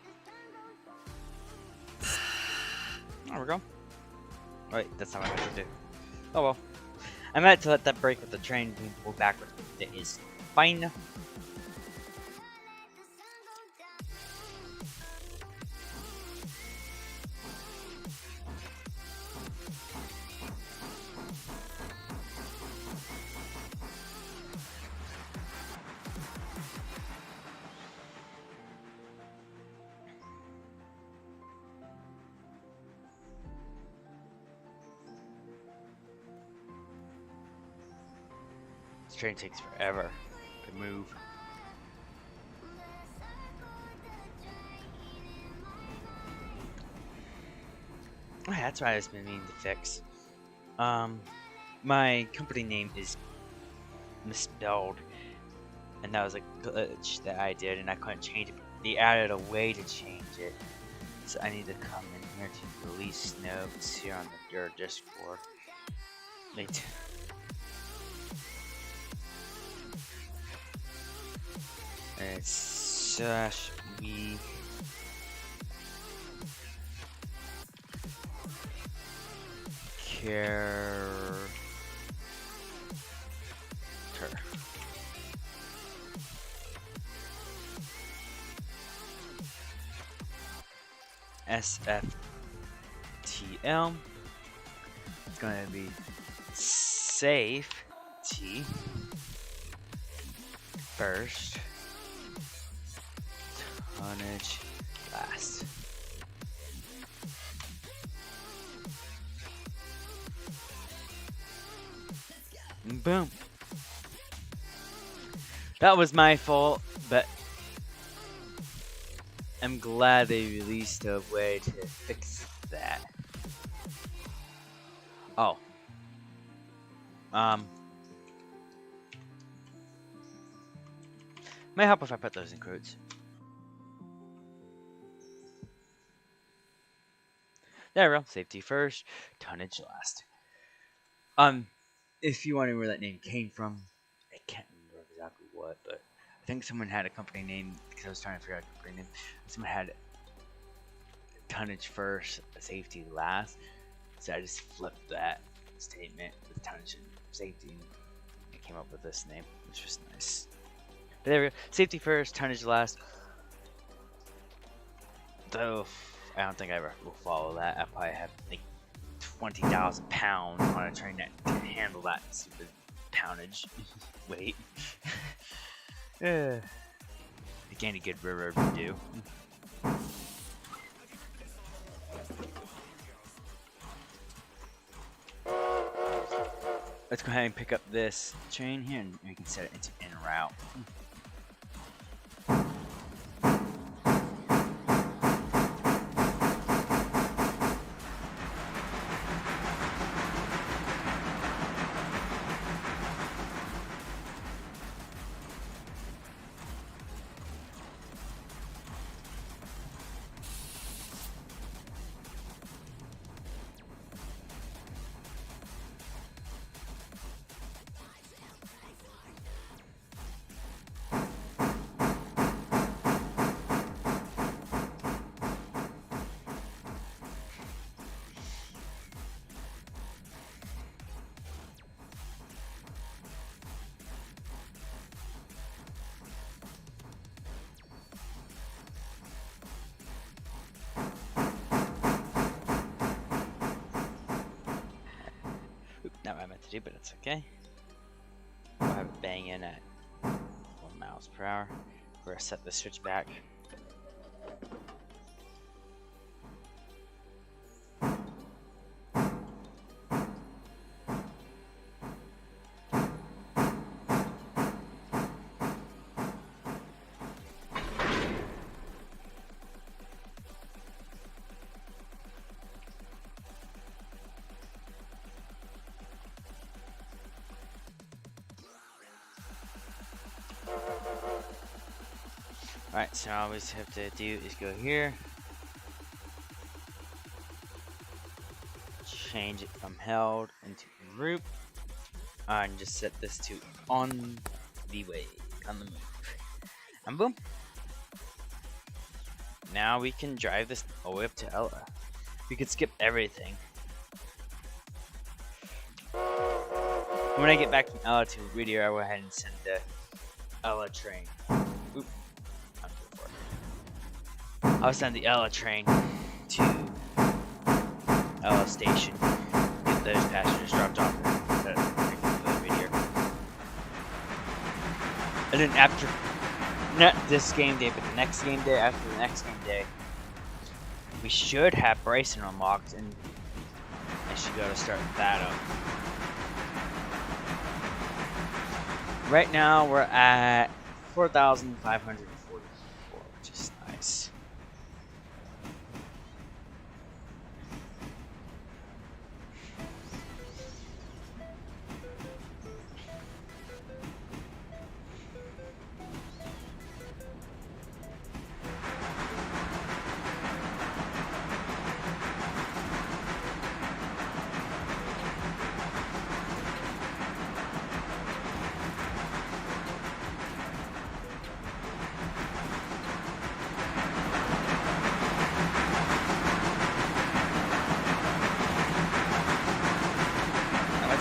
There we go. Wait, that's not what I have to do. Oh well. I meant to let that break with the train being pulled backwards, but it is fine. This train takes forever to move. Oh, yeah, that's what I've been meaning to fix. My company name is misspelled, and that was a glitch that I did, and I couldn't change it. They added a way to change it, so I need to come in here to release notes here on your Discord. Wait. And it's /me character. SFTL. It's going to be safety first, tonnage last. Boom. That was my fault, but I'm glad they released a way to fix that. Oh. May help if I put those in quotes. There we go. Safety first, tonnage last. If you wonder where that name came from, I can't remember exactly what, but I think someone had a company name, because I was trying to figure out a company name. Someone had tonnage first, safety last. So I just flipped that statement with tonnage and safety, and I came up with this name, which was nice. But there we go. Safety first, tonnage last. Though I don't think I ever will follow that. I probably have like 20,000 pounds on a train that can handle that stupid poundage weight. Like any good railroad would do. Let's go ahead and pick up this train here, and we can set it into en route. I meant to do, but it's okay. We'll have it bang in at 1 miles per hour. We're gonna set the switch back. Alright, so all we have to do is go here, change it from held into group, and just set this to on the way, on the move, and boom. Now we can drive this all the way up to Ella. We could skip everything. When I get back from Ella to Whittier, I'll go ahead and send the Ella train. Oop. I'll send the Ella train to Ella station. Get those passengers dropped off at Whittier. And then after, not this game day, but the next game day, after the next game day, we should have Bryson unlocked, and I should be able to start that up. Right now we're at 4,544, which is nice.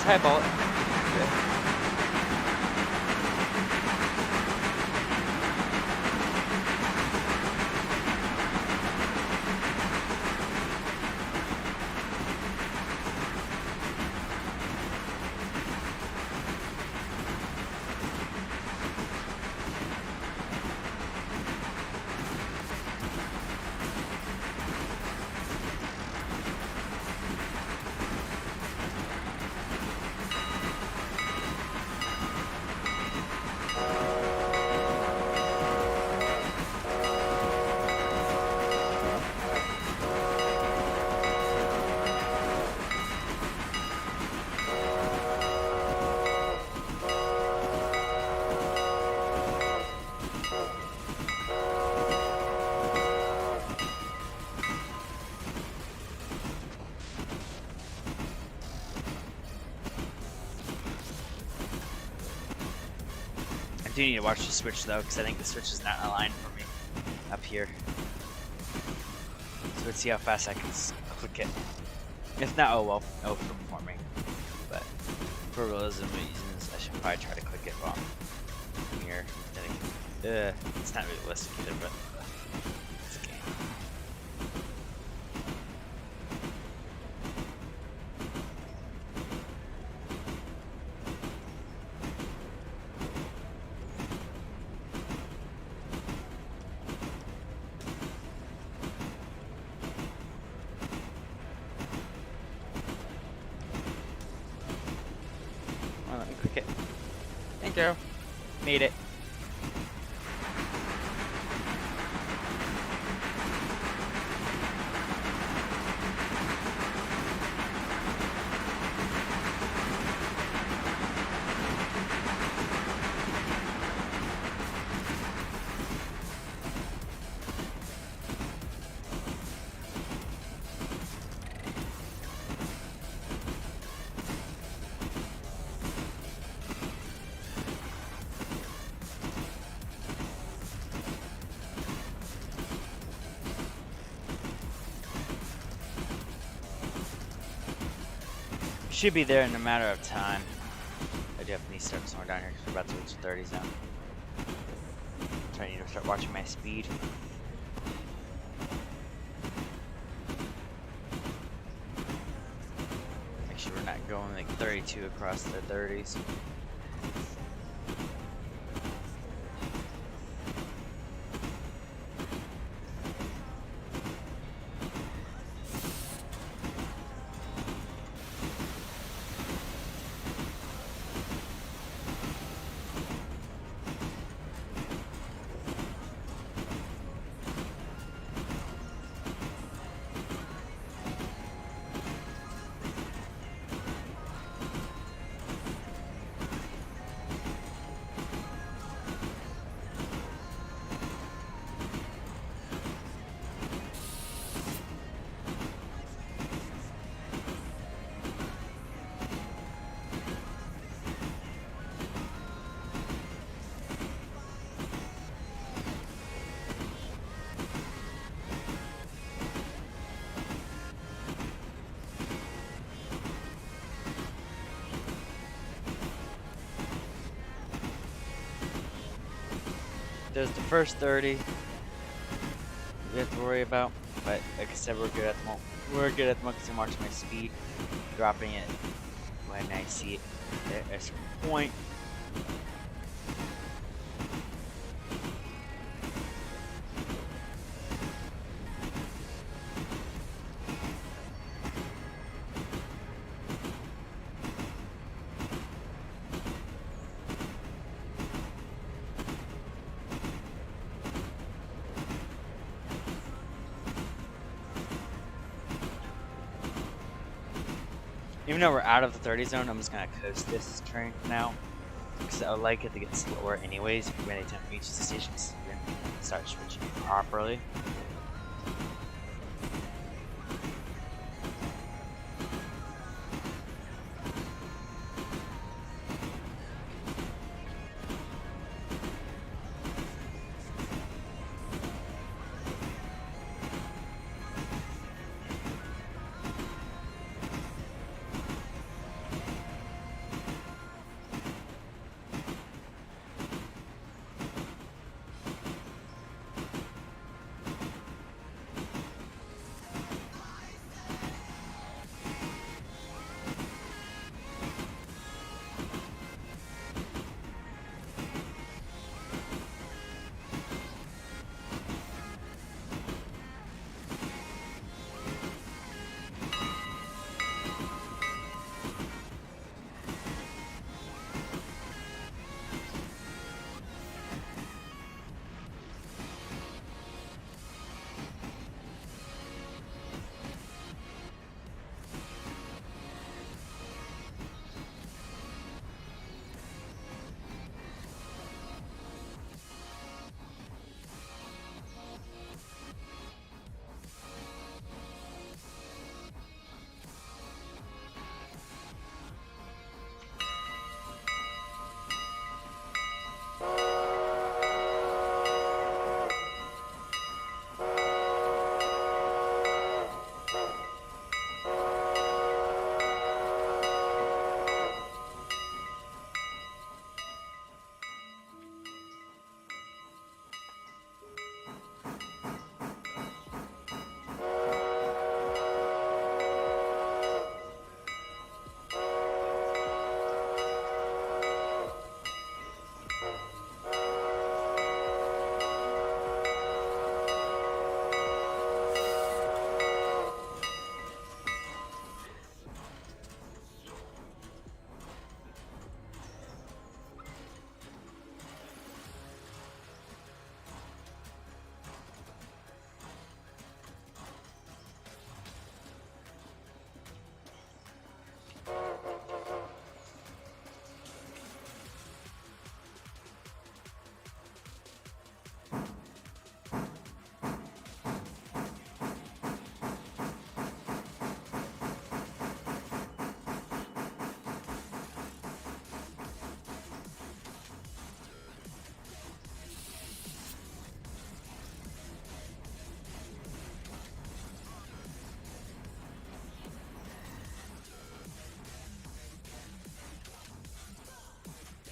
Hi, Bullet. I do need to watch the switch though, because I think the switch is not aligned for me up here. So let's see how fast I can click it. If not, oh well, it'll for me. But for realism reasons, I should probably try to click it while I'm here. It's not realistic either, but it's okay. Well, let me click it. Thank you. Made it. Should be there in a matter of time. I definitely need to start somewhere down here because we're about to reach the 30 zone. So I need to start watching my speed. Make sure we're not going like 32 across the 30s. There's the first 30 we have to worry about, but like I said, we're good at the moment. We're good at the moment because I'm watching my speed, dropping it when I see it at a certain point. Even though we're out of the 30 zone, I'm just gonna coast this train now. Because I like it to get slower anyways when anytime it reaches the stations and start switching properly.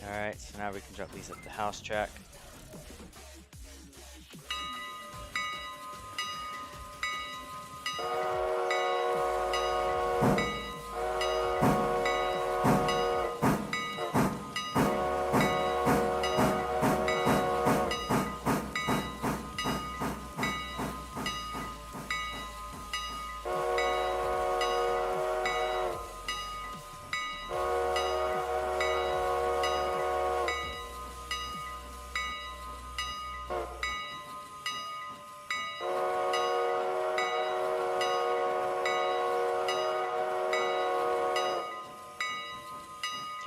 Alright, so now we can drop these at the house track.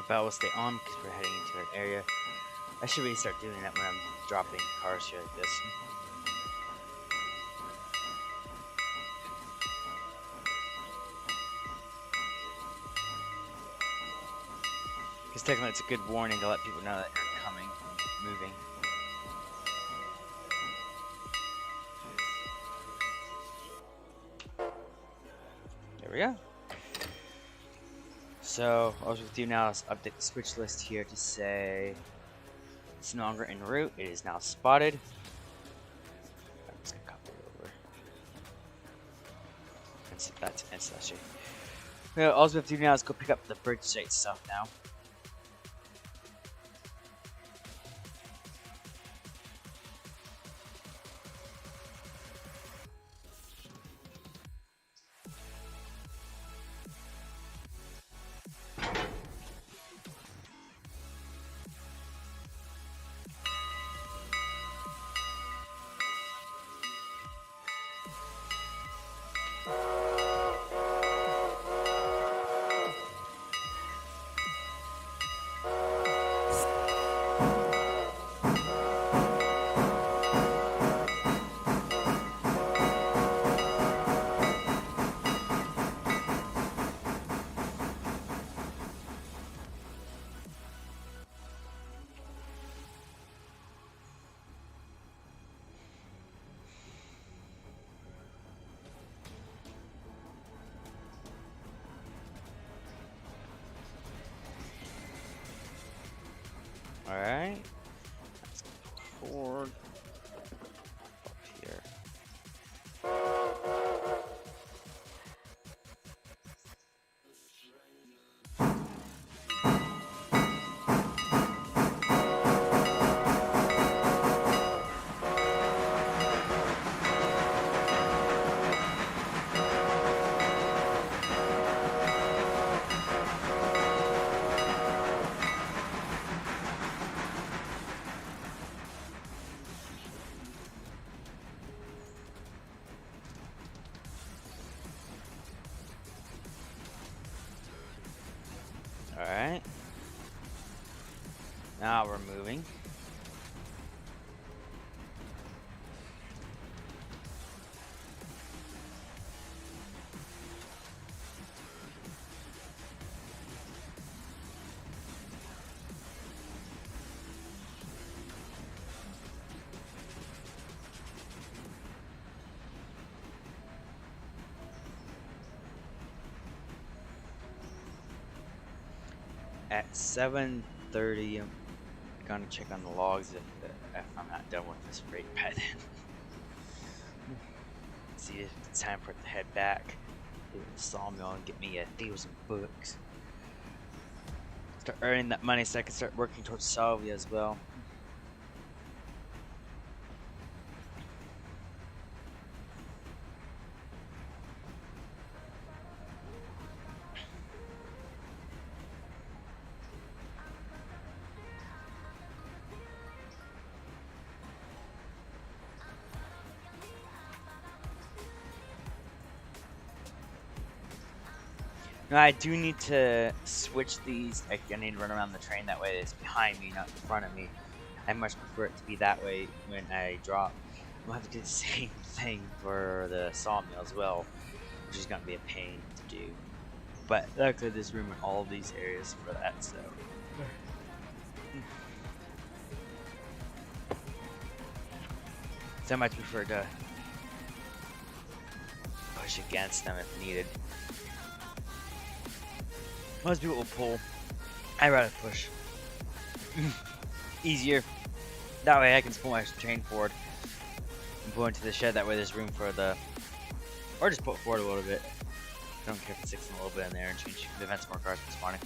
bell will stay on because we're heading into an area. I should really start doing that when I'm dropping cars here like this. Because technically it's a good warning to let people know that you're coming, moving. There we go. So, all we have to do now is update the switch list here to say it's no longer en route, it is now spotted. I'm just gonna copy it over. That's actually. Well, all we have to do now is go pick up the bridge site stuff now. Alright. Let's go forward. Up here. Alright. Now we're moving. At 7:30, I'm gonna check on the logs if I'm not done with this raid pet. See if it's time for it to head back to the sawmill and get me 1,000 books. Start earning that money so I can start working towards Salvia as well. Now I do need to switch these. I need to run around the train that way. It's behind me, not in front of me. I much prefer it to be that way when I drop. We'll have to do the same thing for the sawmill as well, which is going to be a pain to do. But luckily there's room in all of these areas for that, so. So I much prefer to push against them if needed. Most people will pull. I'd rather push. Easier. That way I can pull my train forward and pull into the shed. That way there's room for the... Or just put forward a little bit. I don't care if it sticks in a little bit in there and change the events more cars from spawning.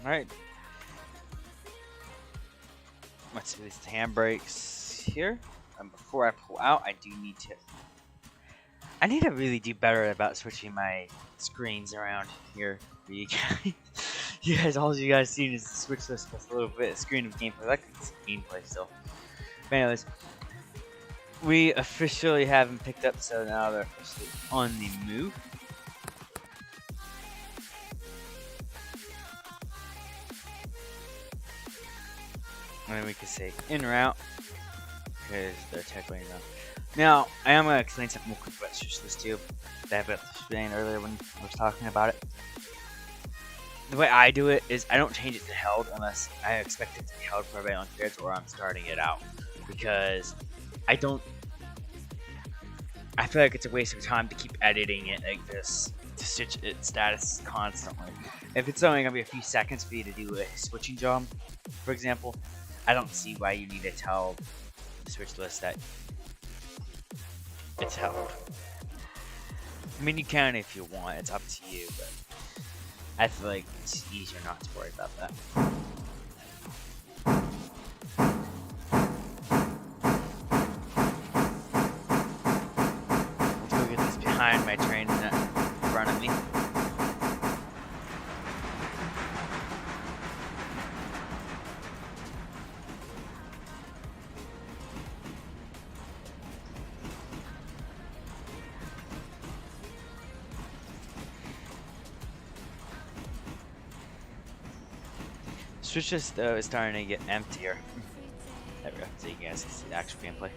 Alright. Let's do these handbrakes here. And before I pull out, I do need to I need to really do better about switching my screens around here for you guys. All you guys seen is the switch list with a little bit of screen of gameplay. Like it's gameplay still. But anyways, we officially have them picked up, so now they're officially on the move. And then we can say in route because they're technically in route. Now, I am going to explain something real quick about switch list too that I explained earlier when I was talking about it. The way I do it is I don't change it to held unless I expect it to be held for a long periods or I'm starting it out, because I feel like it's a waste of time to keep editing it like this to switch its status constantly. If it's only gonna be a few seconds for you to do a switching job, for example, I don't see why you need to tell the switch list that it's held. I mean, you can if you want, it's up to you, but I feel like it's easier not to worry about that. Let's go get this behind my train, not in front of me. Switch list though is starting to get emptier. There we go, so you guys can see the actual gameplay.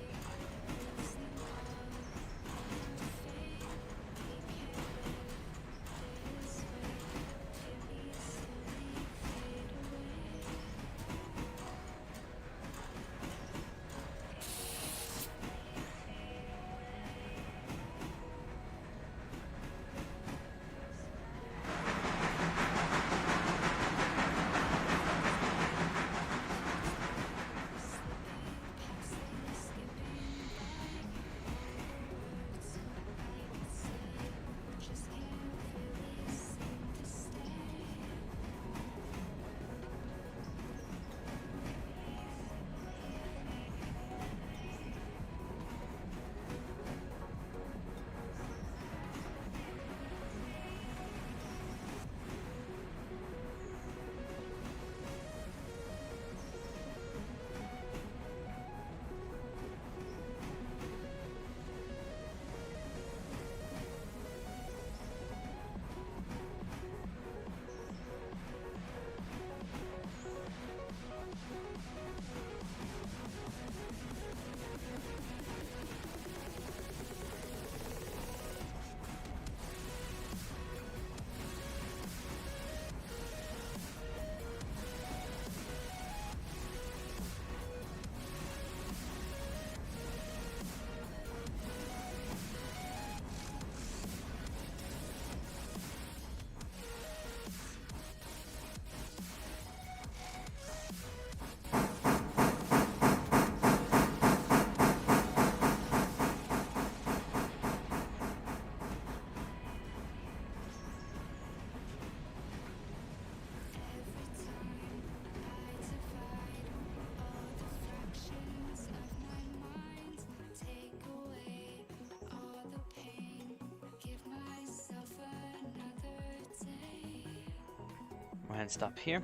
Go ahead and stop here.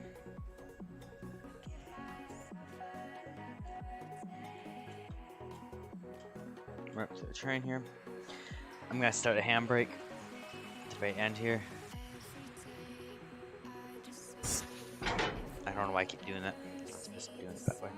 We're up to the train here. I'm gonna start a handbrake at the very end here. I don't know why I keep doing that. I'm supposed to be doing it that way.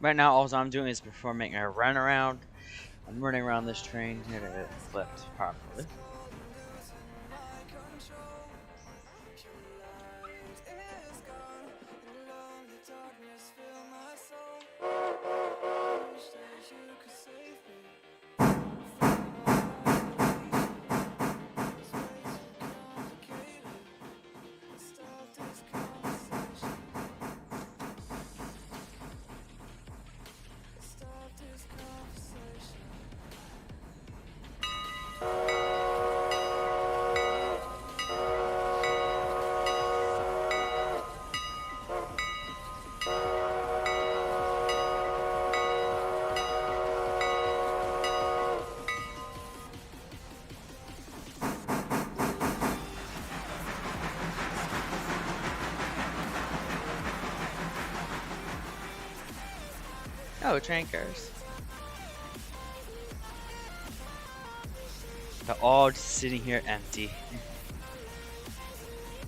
Right now, all I'm doing is performing a run around. I'm running around this train and it flipped properly. Oh, train cars. They're all just sitting here empty.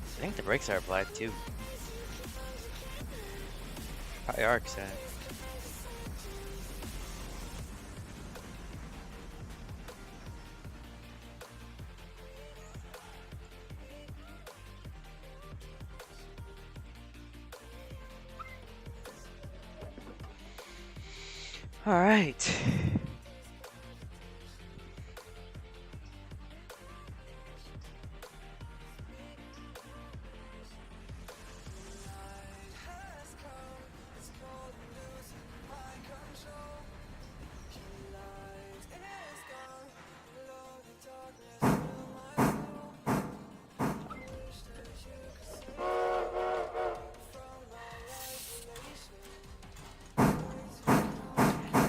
I think the brakes are applied too. Probably are, cause all right.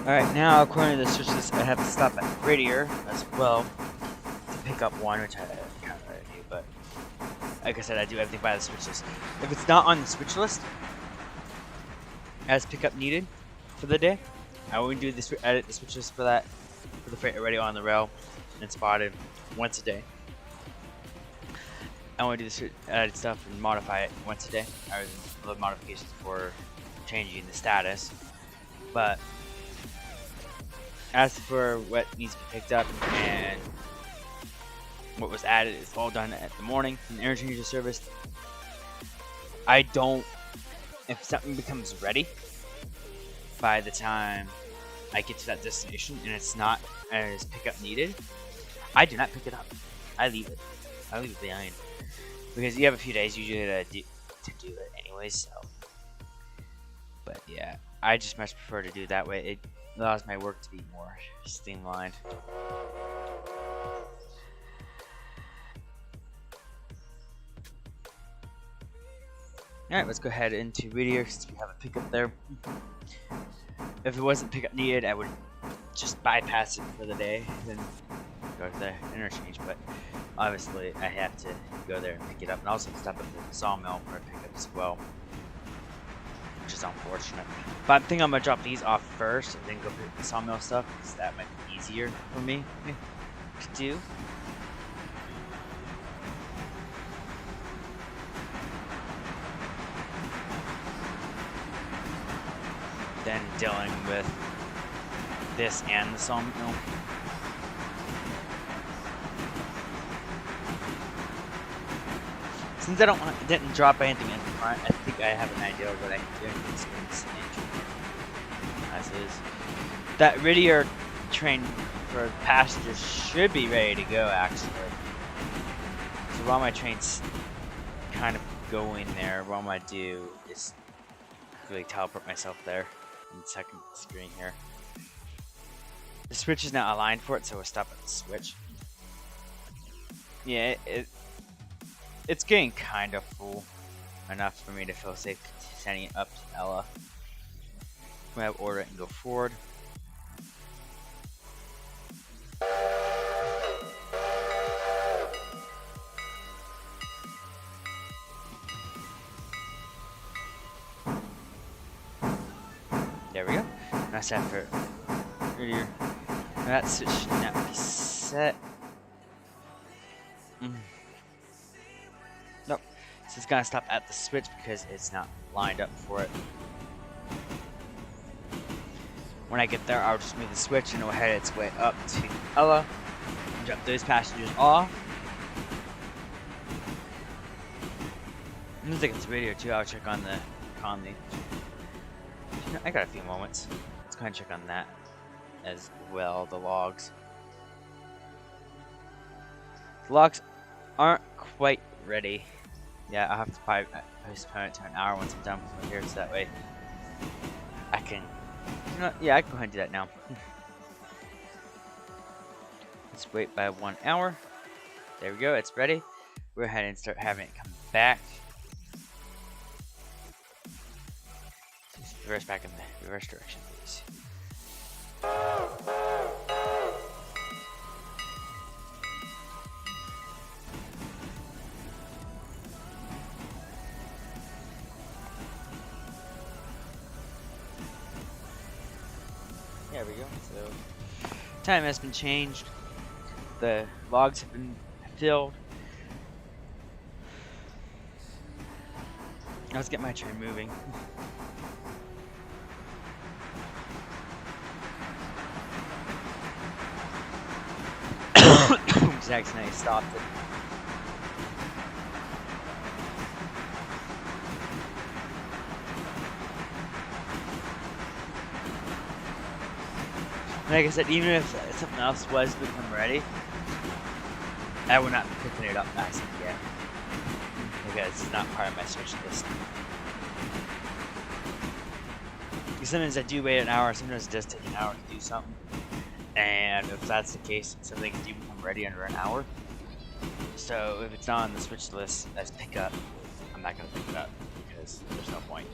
Alright, now according to the switches, I have to stop at Whittier as well to pick up one, which I kind of already do, but like I said, I do everything by the switches. If it's not on the switch list as pickup needed for the day, I will do this, edit the switches for that, for the freight already on the rail and spotted once a day. I want to do this edit stuff and modify it once a day, or the modifications for changing the status, but as for what needs to be picked up and what was added, it's all done at the morning in the interchange service. I don't, if something becomes ready by the time I get to that destination and it's not as pickup needed, I do not pick it up. I leave it. I leave it behind. Because you have a few days usually to do it anyways, so. But yeah, I just much prefer to do it that way. It allows my work to be more streamlined. Alright, let's go ahead into Whittier since we have a pickup there. If it wasn't pickup needed, I would just bypass it for the day and then go to the interchange, but obviously I have to go there and pick it up, and also stop at the sawmill for a pickup as well, which is unfortunate. But I think I'm gonna drop these off first and then go pick the sawmill stuff, because that might be easier for me to do. Than dealing with this and the sawmill. Since I didn't drop anything in front, I think I have an idea of what I can do in this as is. That Whittier train for passengers should be ready to go, actually. So while my train's kind of going there, what I'm gonna do is quickly teleport myself there in the second screen here. The switch is not aligned for it, so we'll stop at the switch. Yeah, it's getting kind of full enough for me to feel safe sending it up to Ella. We have order it and go forward. There we go. That's after earlier. That switch should not be set. Nope. So it's gonna stop at the switch because it's not lined up for it. When I get there, I'll just move the switch and it'll head its way up to Ella. Drop those passengers off. It looks like it's a video too. I'll check on the economy. I got a few moments. Let's go ahead and check on that as well. The logs. The logs aren't quite ready. Yeah, I'll have to probably postpone it to an hour once I'm done with my hair, so that way I can. You know, yeah, I can go ahead and do that now. Let's wait by 1 hour. There we go. It's ready. We'll go ahead and start having it come back. Just reverse back in the reverse direction, please. There we go. So, time has been changed. The logs have been filled. Let's get my train moving. Just accidentally stopped it. Like I said, even if something else was to become ready, I would not be picking it up as of yet, because it's not part of my switch list. Sometimes I do wait an hour, sometimes it does take an hour to do something, and if that's the case, some things do become ready under an hour. So if it's not on the switch list as pickup, I'm not going to pick it up, because there's no point.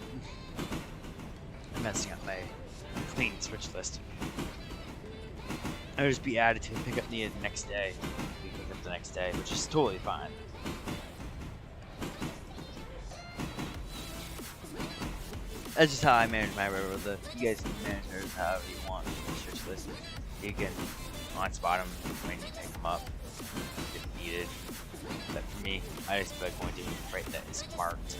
I'm messing up my clean switch list. It'll just be added to pickup needed the next day. We pick up the next day, which is totally fine. That's just how I manage my railroad. You guys can manage yours however you want. Switch list. You can on spot them when you pick them up if needed. But for me, I just like going to a freight that is marked.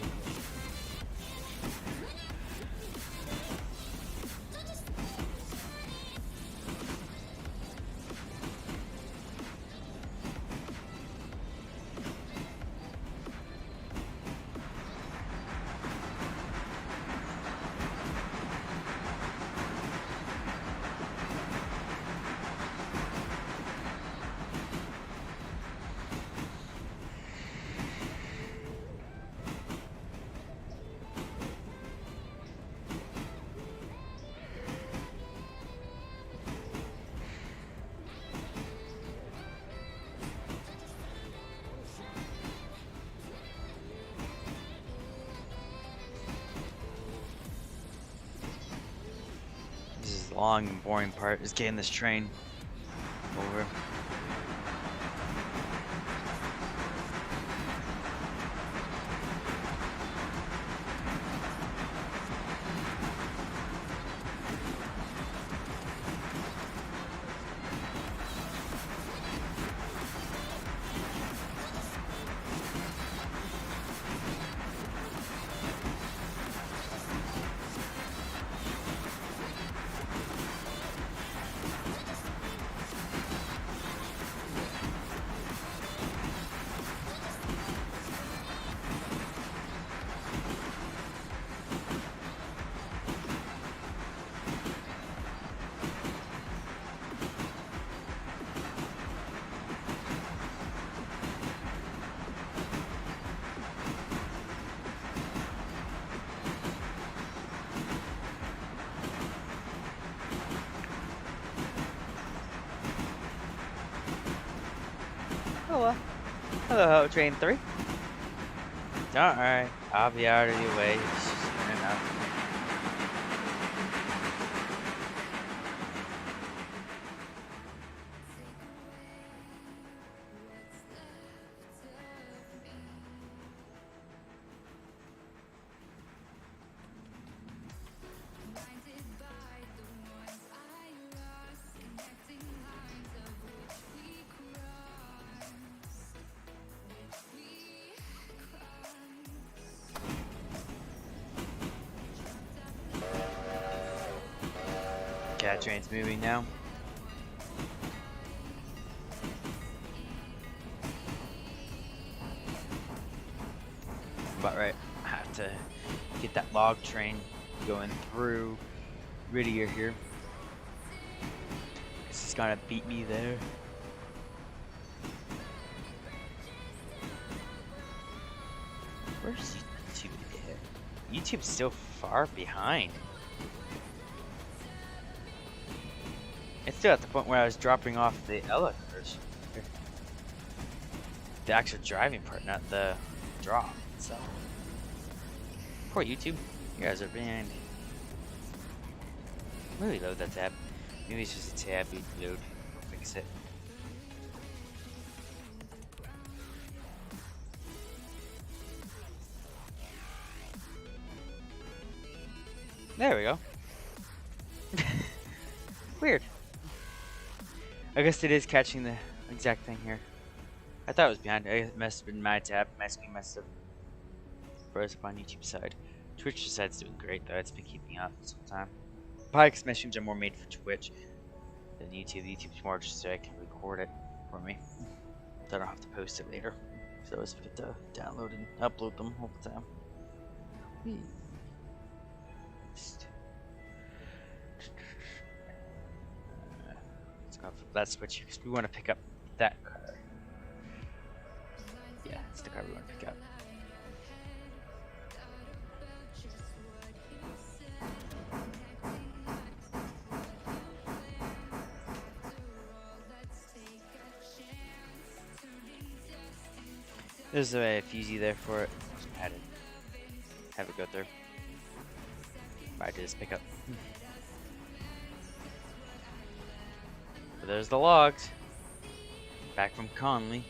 The long and boring part is getting this train over. Hello. Hello, train 3. Don't worry, I'll be out of your way soon enough. that train's moving now. But right, I have to get that log train going through Whittier here. This is gonna beat me there. Where's YouTube at? YouTube's still far behind. It's still at the point where I was dropping off the elevators. The actual driving part, not the drop. So, poor YouTube. You guys are behind. Really load that tab. Maybe it's just a tab you load. I'll fix it. There we go. Weird. I guess it is catching the exact thing here. I thought it was behind. It must have been my tab. My screen must have froze up on YouTube side. Twitch side's doing great though. It's been keeping up this whole time. Probably because my streams are more made for Twitch than YouTube. YouTube's more just so I can record it for me. So I don't have to post it later. So I always forget to download and upload them all the time. Let's go for that switch because we want to pick up that car. Yeah, it's the car we want to pick up. There's a fusee there for it. I had to have it go through. I did just pick up. But there's the logs. Back from Conley.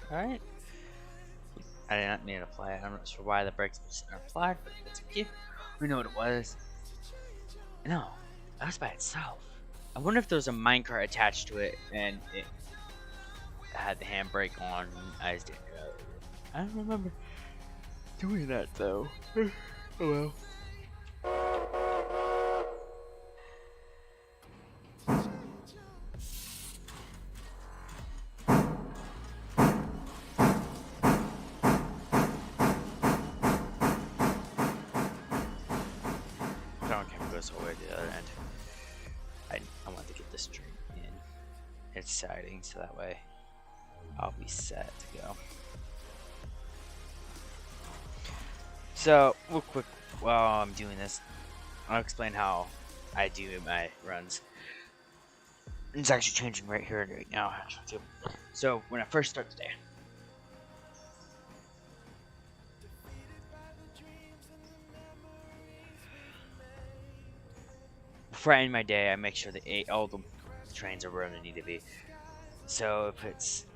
Alright. I did not mean to apply it. I'm not sure why the brakes were applied, but it's okay. We know what it was. No, that was by itself. I wonder if there was a minecart attached to it and it had the handbrake on and I just didn't go. I don't remember doing that though. Oh well. Goes all the way to the other end. I want to get this train in its siding so that way I'll be set to go. So real quick while I'm doing this, I'll explain how I do my runs. It's actually changing right here and right now actually too. So when I first start the day, before I end my day, I make sure that all the trains are where they need to be. So if it's,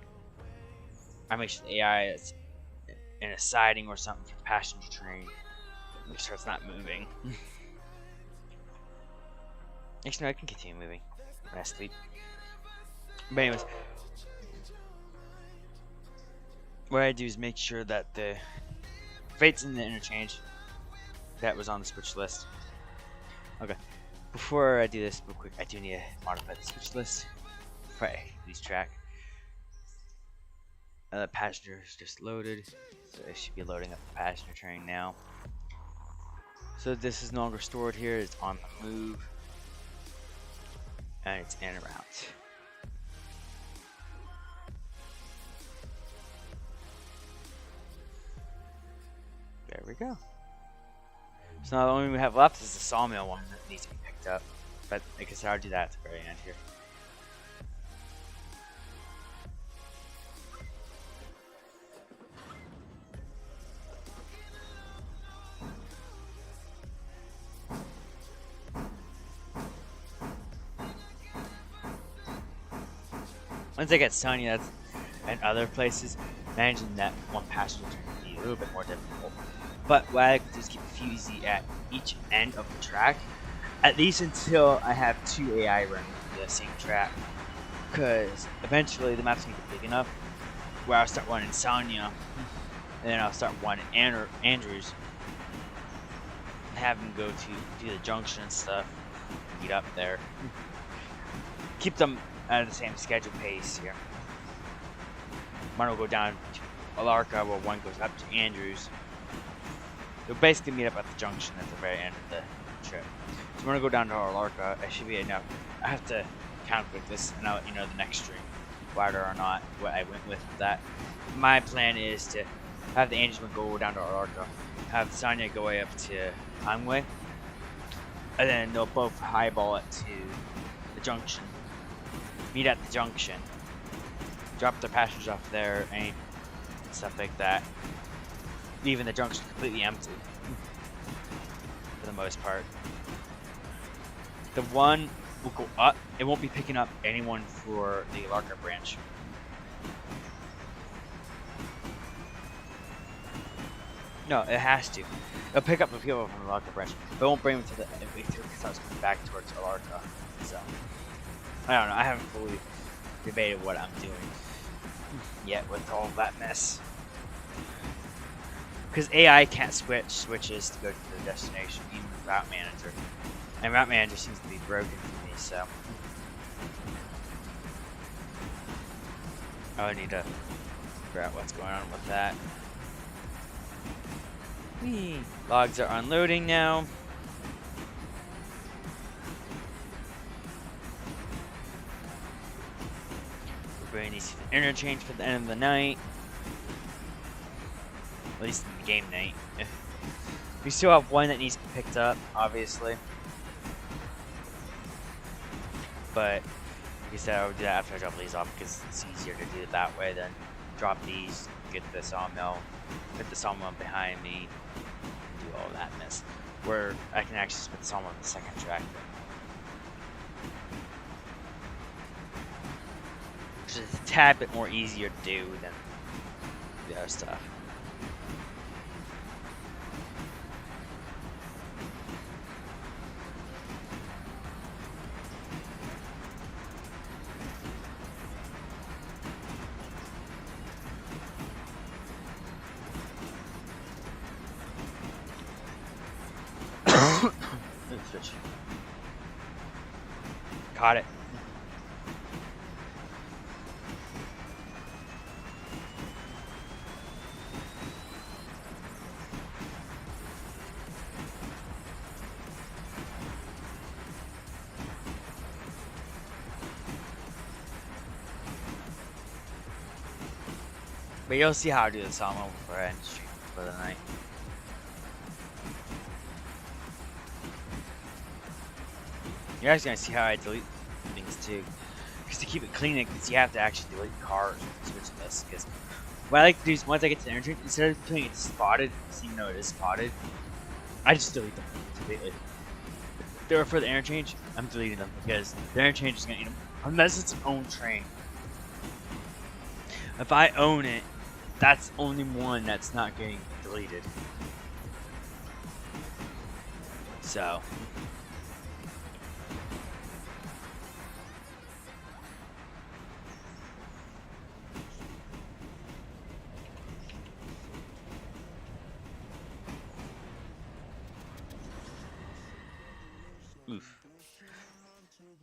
I make sure the AI is in a siding or something for the passenger train. Make sure it's not moving. Actually, no, I can continue moving when I sleep. But anyways, what I do is make sure that the fates in the interchange that was on the switch list. Okay, before I do this real quick, I do need to modify the switch list. Right, please track. The passenger is just loaded, so it should be loading up the passenger train now. So this is no longer stored here, it's on the move, and it's in route. There we go. So now the only thing we have left is the sawmill one that needs to be picked up. But like I said, I'll do that at the very end here. Once I get Sonya and other places, managing that one passenger train can be a little bit more difficult. But what I like to do is keep Fusey at each end of the track, at least until I have 2 AI running the same track. Because eventually the map's gonna get big enough where I'll start running Sonya, and then I'll start running Andrews, and have him go to do the junction and stuff, meet up there. Keep them at the same schedule pace here. One will go down to Alarka, while one goes up to Andrews. They'll basically meet up at the junction at the very end of the trip. So I'm gonna go down to Alarka. It should be enough. I have to calculate this, and I'll let you know the next stream whether or not what I went with that. My plan is to have the Andrews one go down to Alarka, have Sonya go way up to Hanway, and then they'll both highball it to the junction. Meet at the junction, drop their passengers off there, and stuff like that. Leaving the junction completely empty for the most part. The one will go up. It won't be picking up anyone for the Larka branch. No, it has to. It'll pick up the people from the Larka branch, but it won't bring them to the because I was coming back towards Alarka. So I don't know. I haven't fully debated what I'm doing yet with all that mess. Because AI can't switch switches to go to the destination, even with Route Manager. And Route Manager seems to be broken for me, so I need to figure out what's going on with that. Whee! Logs are unloading now. We're bringing these to the interchange for the end of the night. At least in the game night. We still have one that needs to be picked up, obviously. But, like I said, I would do that after I drop these off because it's easier to do it that way than drop these, get the sawmill, put the sawmill behind me, do all that mess. Where I can actually just put the sawmill on the second track. Which is a tad bit more easier to do than the other stuff. Switch. Caught it. But you'll see how I do this almost before I end stream for the night. You're actually gonna see how I delete things too. Because to keep it clean, because you have to actually delete cars and switch this. Because what I like to do is once I get to the interchange, instead of putting it spotted, even though it is spotted, I just delete them completely. If they were for the interchange, I'm deleting them because the interchange is gonna eat them unless it's its own train. If I own it, That's only one that's not getting deleted. So. Oof.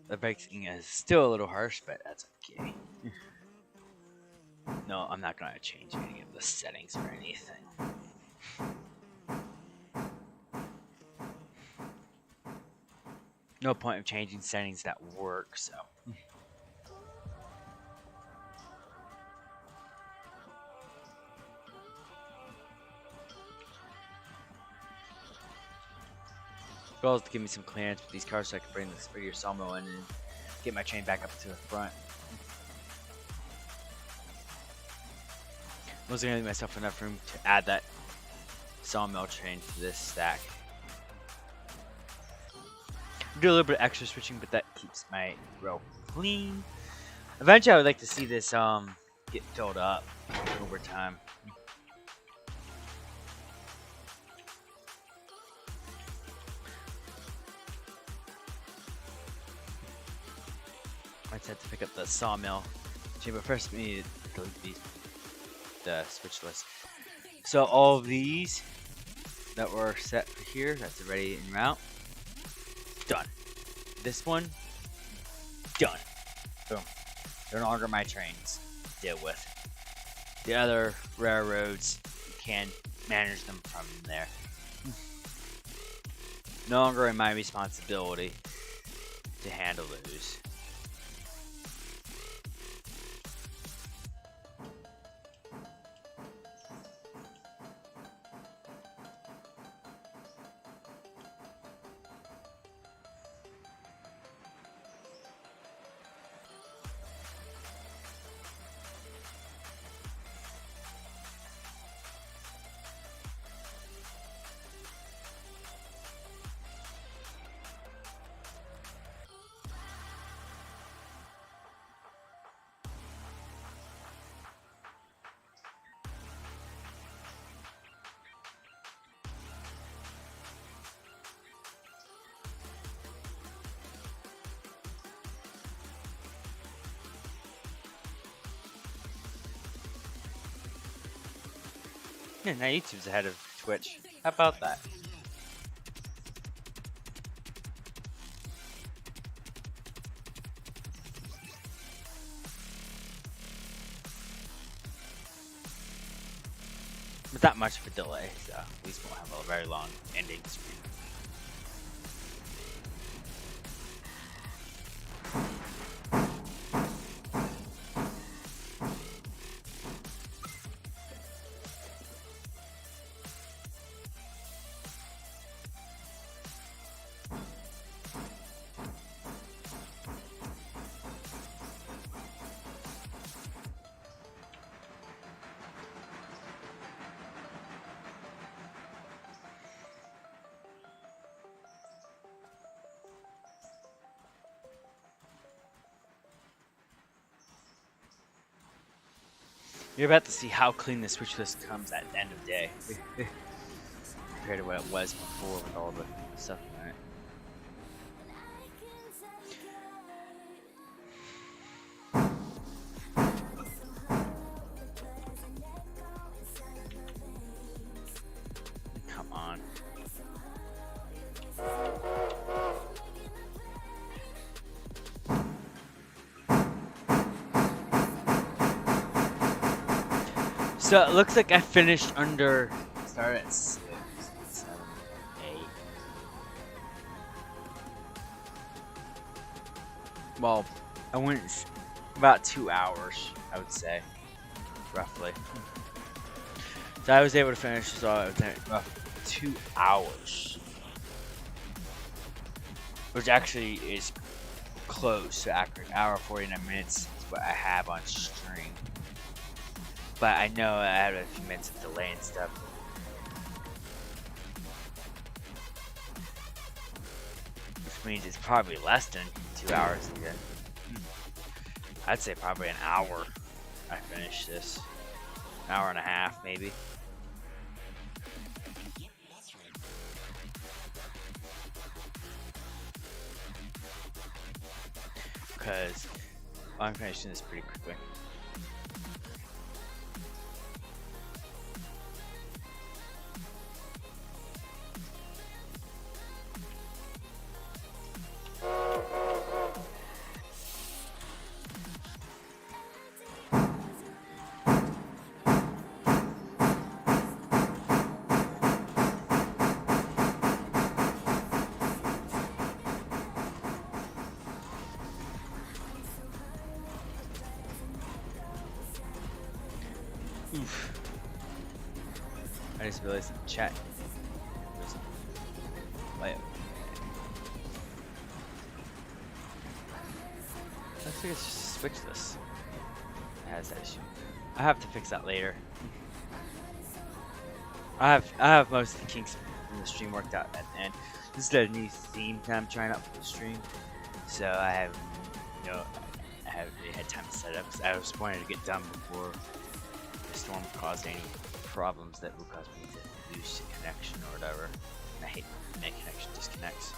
The breaking is still a little harsh, but that's okay. No, I'm not gonna change any of the settings or anything. No point of changing settings that work, so. Goal is to give me some clearance with these cars so I can bring this for your sawmill in and get my train back up to the front. I was gonna leave myself enough room to add that sawmill train to this stack. Do a little bit of extra switching, but that keeps my row clean. Eventually, I would like to see this get filled up over time. I just had to pick up the sawmill chain, but first we need to delete the switch list. So all of these that were set for here, that's already en route. Done. This one, done. Boom. They're no longer my trains to deal with. The other railroads can manage them from there. No longer in my responsibility to handle those. Yeah, now YouTube's ahead of Twitch. How about that? But not much of a delay, so at least won't have a very long ending screen. You're about to see how clean the switch list comes at the end of the day. Compared to what it was before with all the stuff in it. Come on. So it looks like I finished under. Started at 6, 7, 8. Well, I went about 2 hours, I would say, roughly. So I was able to finish this all roughly 2 hours, which actually is close to accurate. Hour 49 minutes is what I have on stream. But I know I had a few minutes of delay and stuff. Which means it's probably less than 2 hours again. I'd say probably an hour I finished this. hour and a half, maybe. Because I'm finishing this pretty quickly. Oof. I just realized in the chat. Wait. Looks like it's just switchless. It has that issue. I have to fix that later. I have most of the kinks in the stream worked out at the end. This is a new theme that I'm trying out for the stream, so I have I haven't really had time to set it up because I was wanting to get done before the storm caused any problems that will cause me to lose connection or whatever. And I hate when my connection disconnects.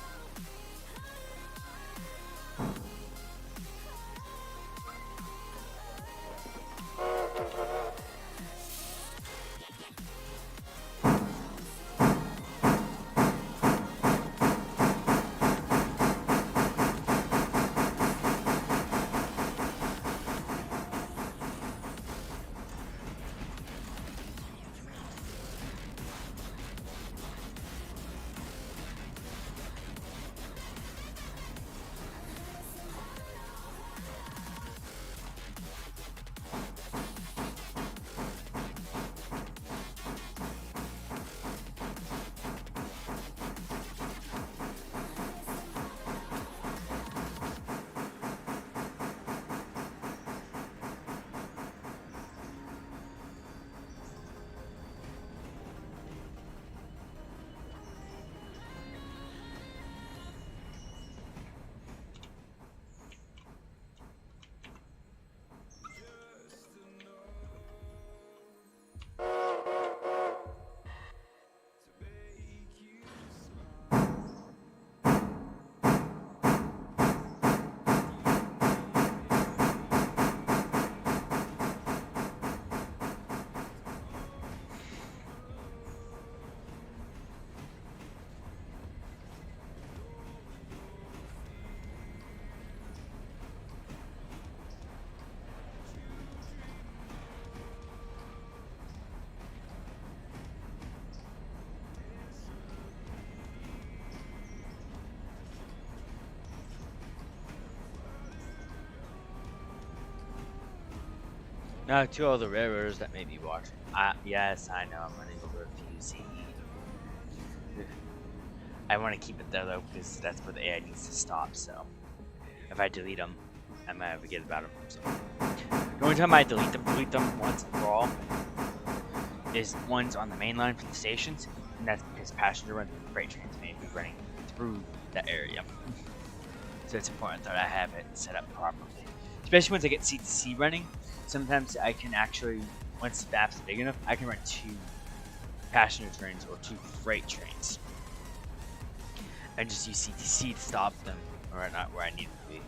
Now, to all the railroaders that may be watching, yes, I know I'm running over a few CE. I want to keep it there though, because that's where the AI needs to stop, so if I delete them, I might forget about them. So. The only time I delete them once and for all, is ones on the main line for the stations, and that's because passenger runs and freight trains may be running through that area. So it's important that I have it set up properly. Especially once I get C2C running, sometimes I can actually, once the map's big enough, I can run 2 passenger trains or 2 freight trains. And just use C2C to stop them, or not where I need to be.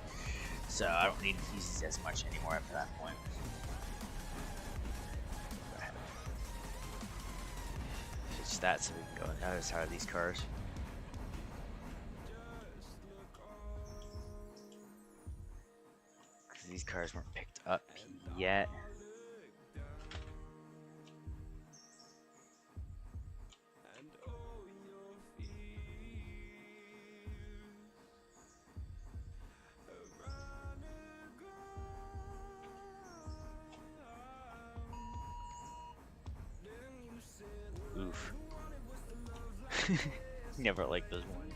So I don't need to use these as much anymore after that point. Switch that so we can go on the other side of these cars. Because these cars weren't picked up yet. Oof. Never liked those ones.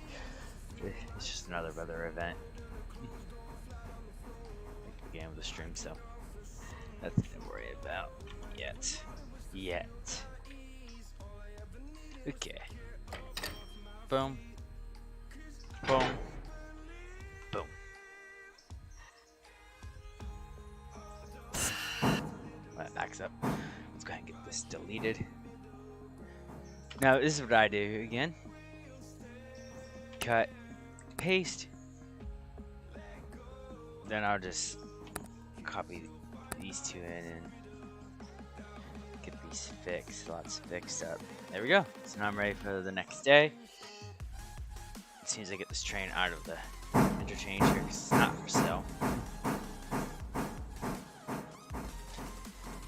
It's just another weather event. Began with the stream, so nothing to worry about yet. Okay. Boom. Boom. Boom. That backs up. Let's go ahead and get this deleted. Now this is what I do again. Cut, paste. Then I'll just copy these two in and get these lots fixed up. There we go. So now I'm ready for the next day. As soon as I get this train out of the interchange here, because it's not for sale.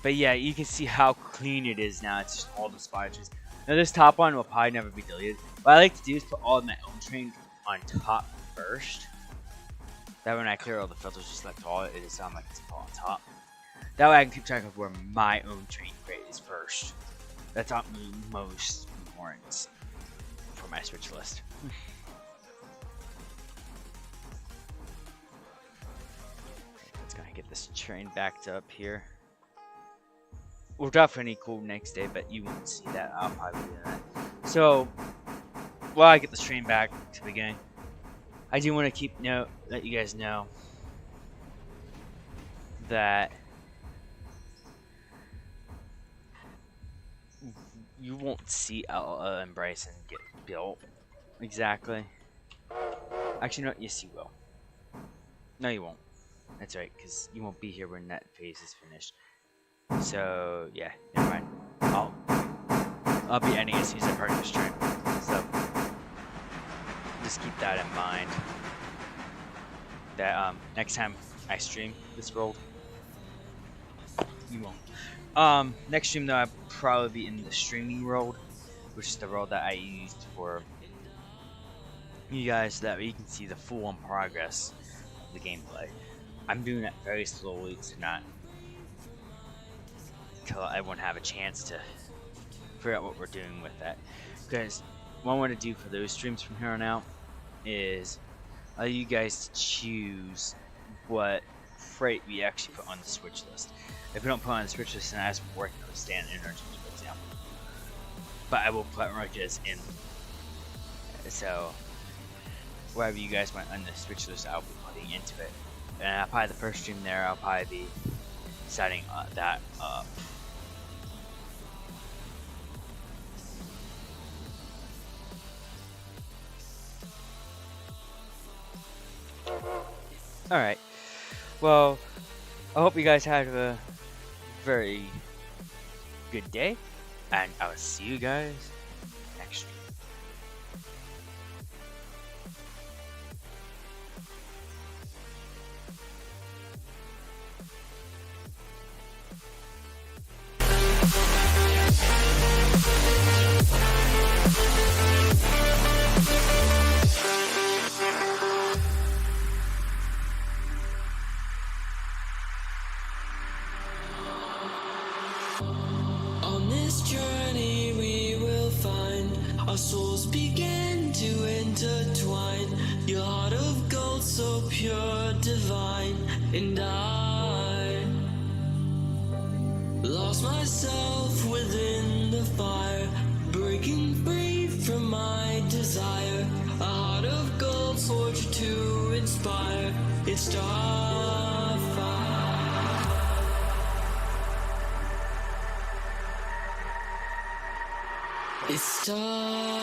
But yeah, you can see how clean it is now. It's just all the splotches. Now this top one will probably never be deleted. What I like to do is put all of my own train on top first. That way when I clear all the filters, just left all it is sound like it's all on top. That way I can keep track of where my own train grade is first. That's not most important for my switch list. Let's go and get this train backed up here. We'll definitely cool next day, but you won't see that. I'll probably do that. So, while I get this train back to the game, I do want to let you guys know that you won't see Ella and Bryson get built exactly. Actually, no, yes, you will. No, you won't. That's right, because you won't be here when that phase is finished. So yeah, never mind. I'll be ending as soon as I park this train. So just keep that in mind. That next time I stream this world, you won't. Next stream though, I'll probably be in the streaming world, which is the world that I used for you guys, so that you can see the full-on progress of the gameplay. I'm doing that very slowly to not until everyone have a chance to figure out what we're doing with that. Because what I want to do for those streams from here on out is allow you guys to choose what freight we actually put on the switch list. If we don't put on the switch list, then I just work on the stand interchange, for example. But I will put markers in. So whatever you guys want on the switch list, I'll be putting into it. And probably the first stream there, I'll probably be setting that up. Alright, well, I hope you guys had a very good day, and I will see you guys next stream. On this journey we will find our souls begin to intertwine. Your heart of gold so pure, divine. And I lost myself within the fire, breaking free from my desire. A heart of gold forged to inspire. It's starfire. It's starfire.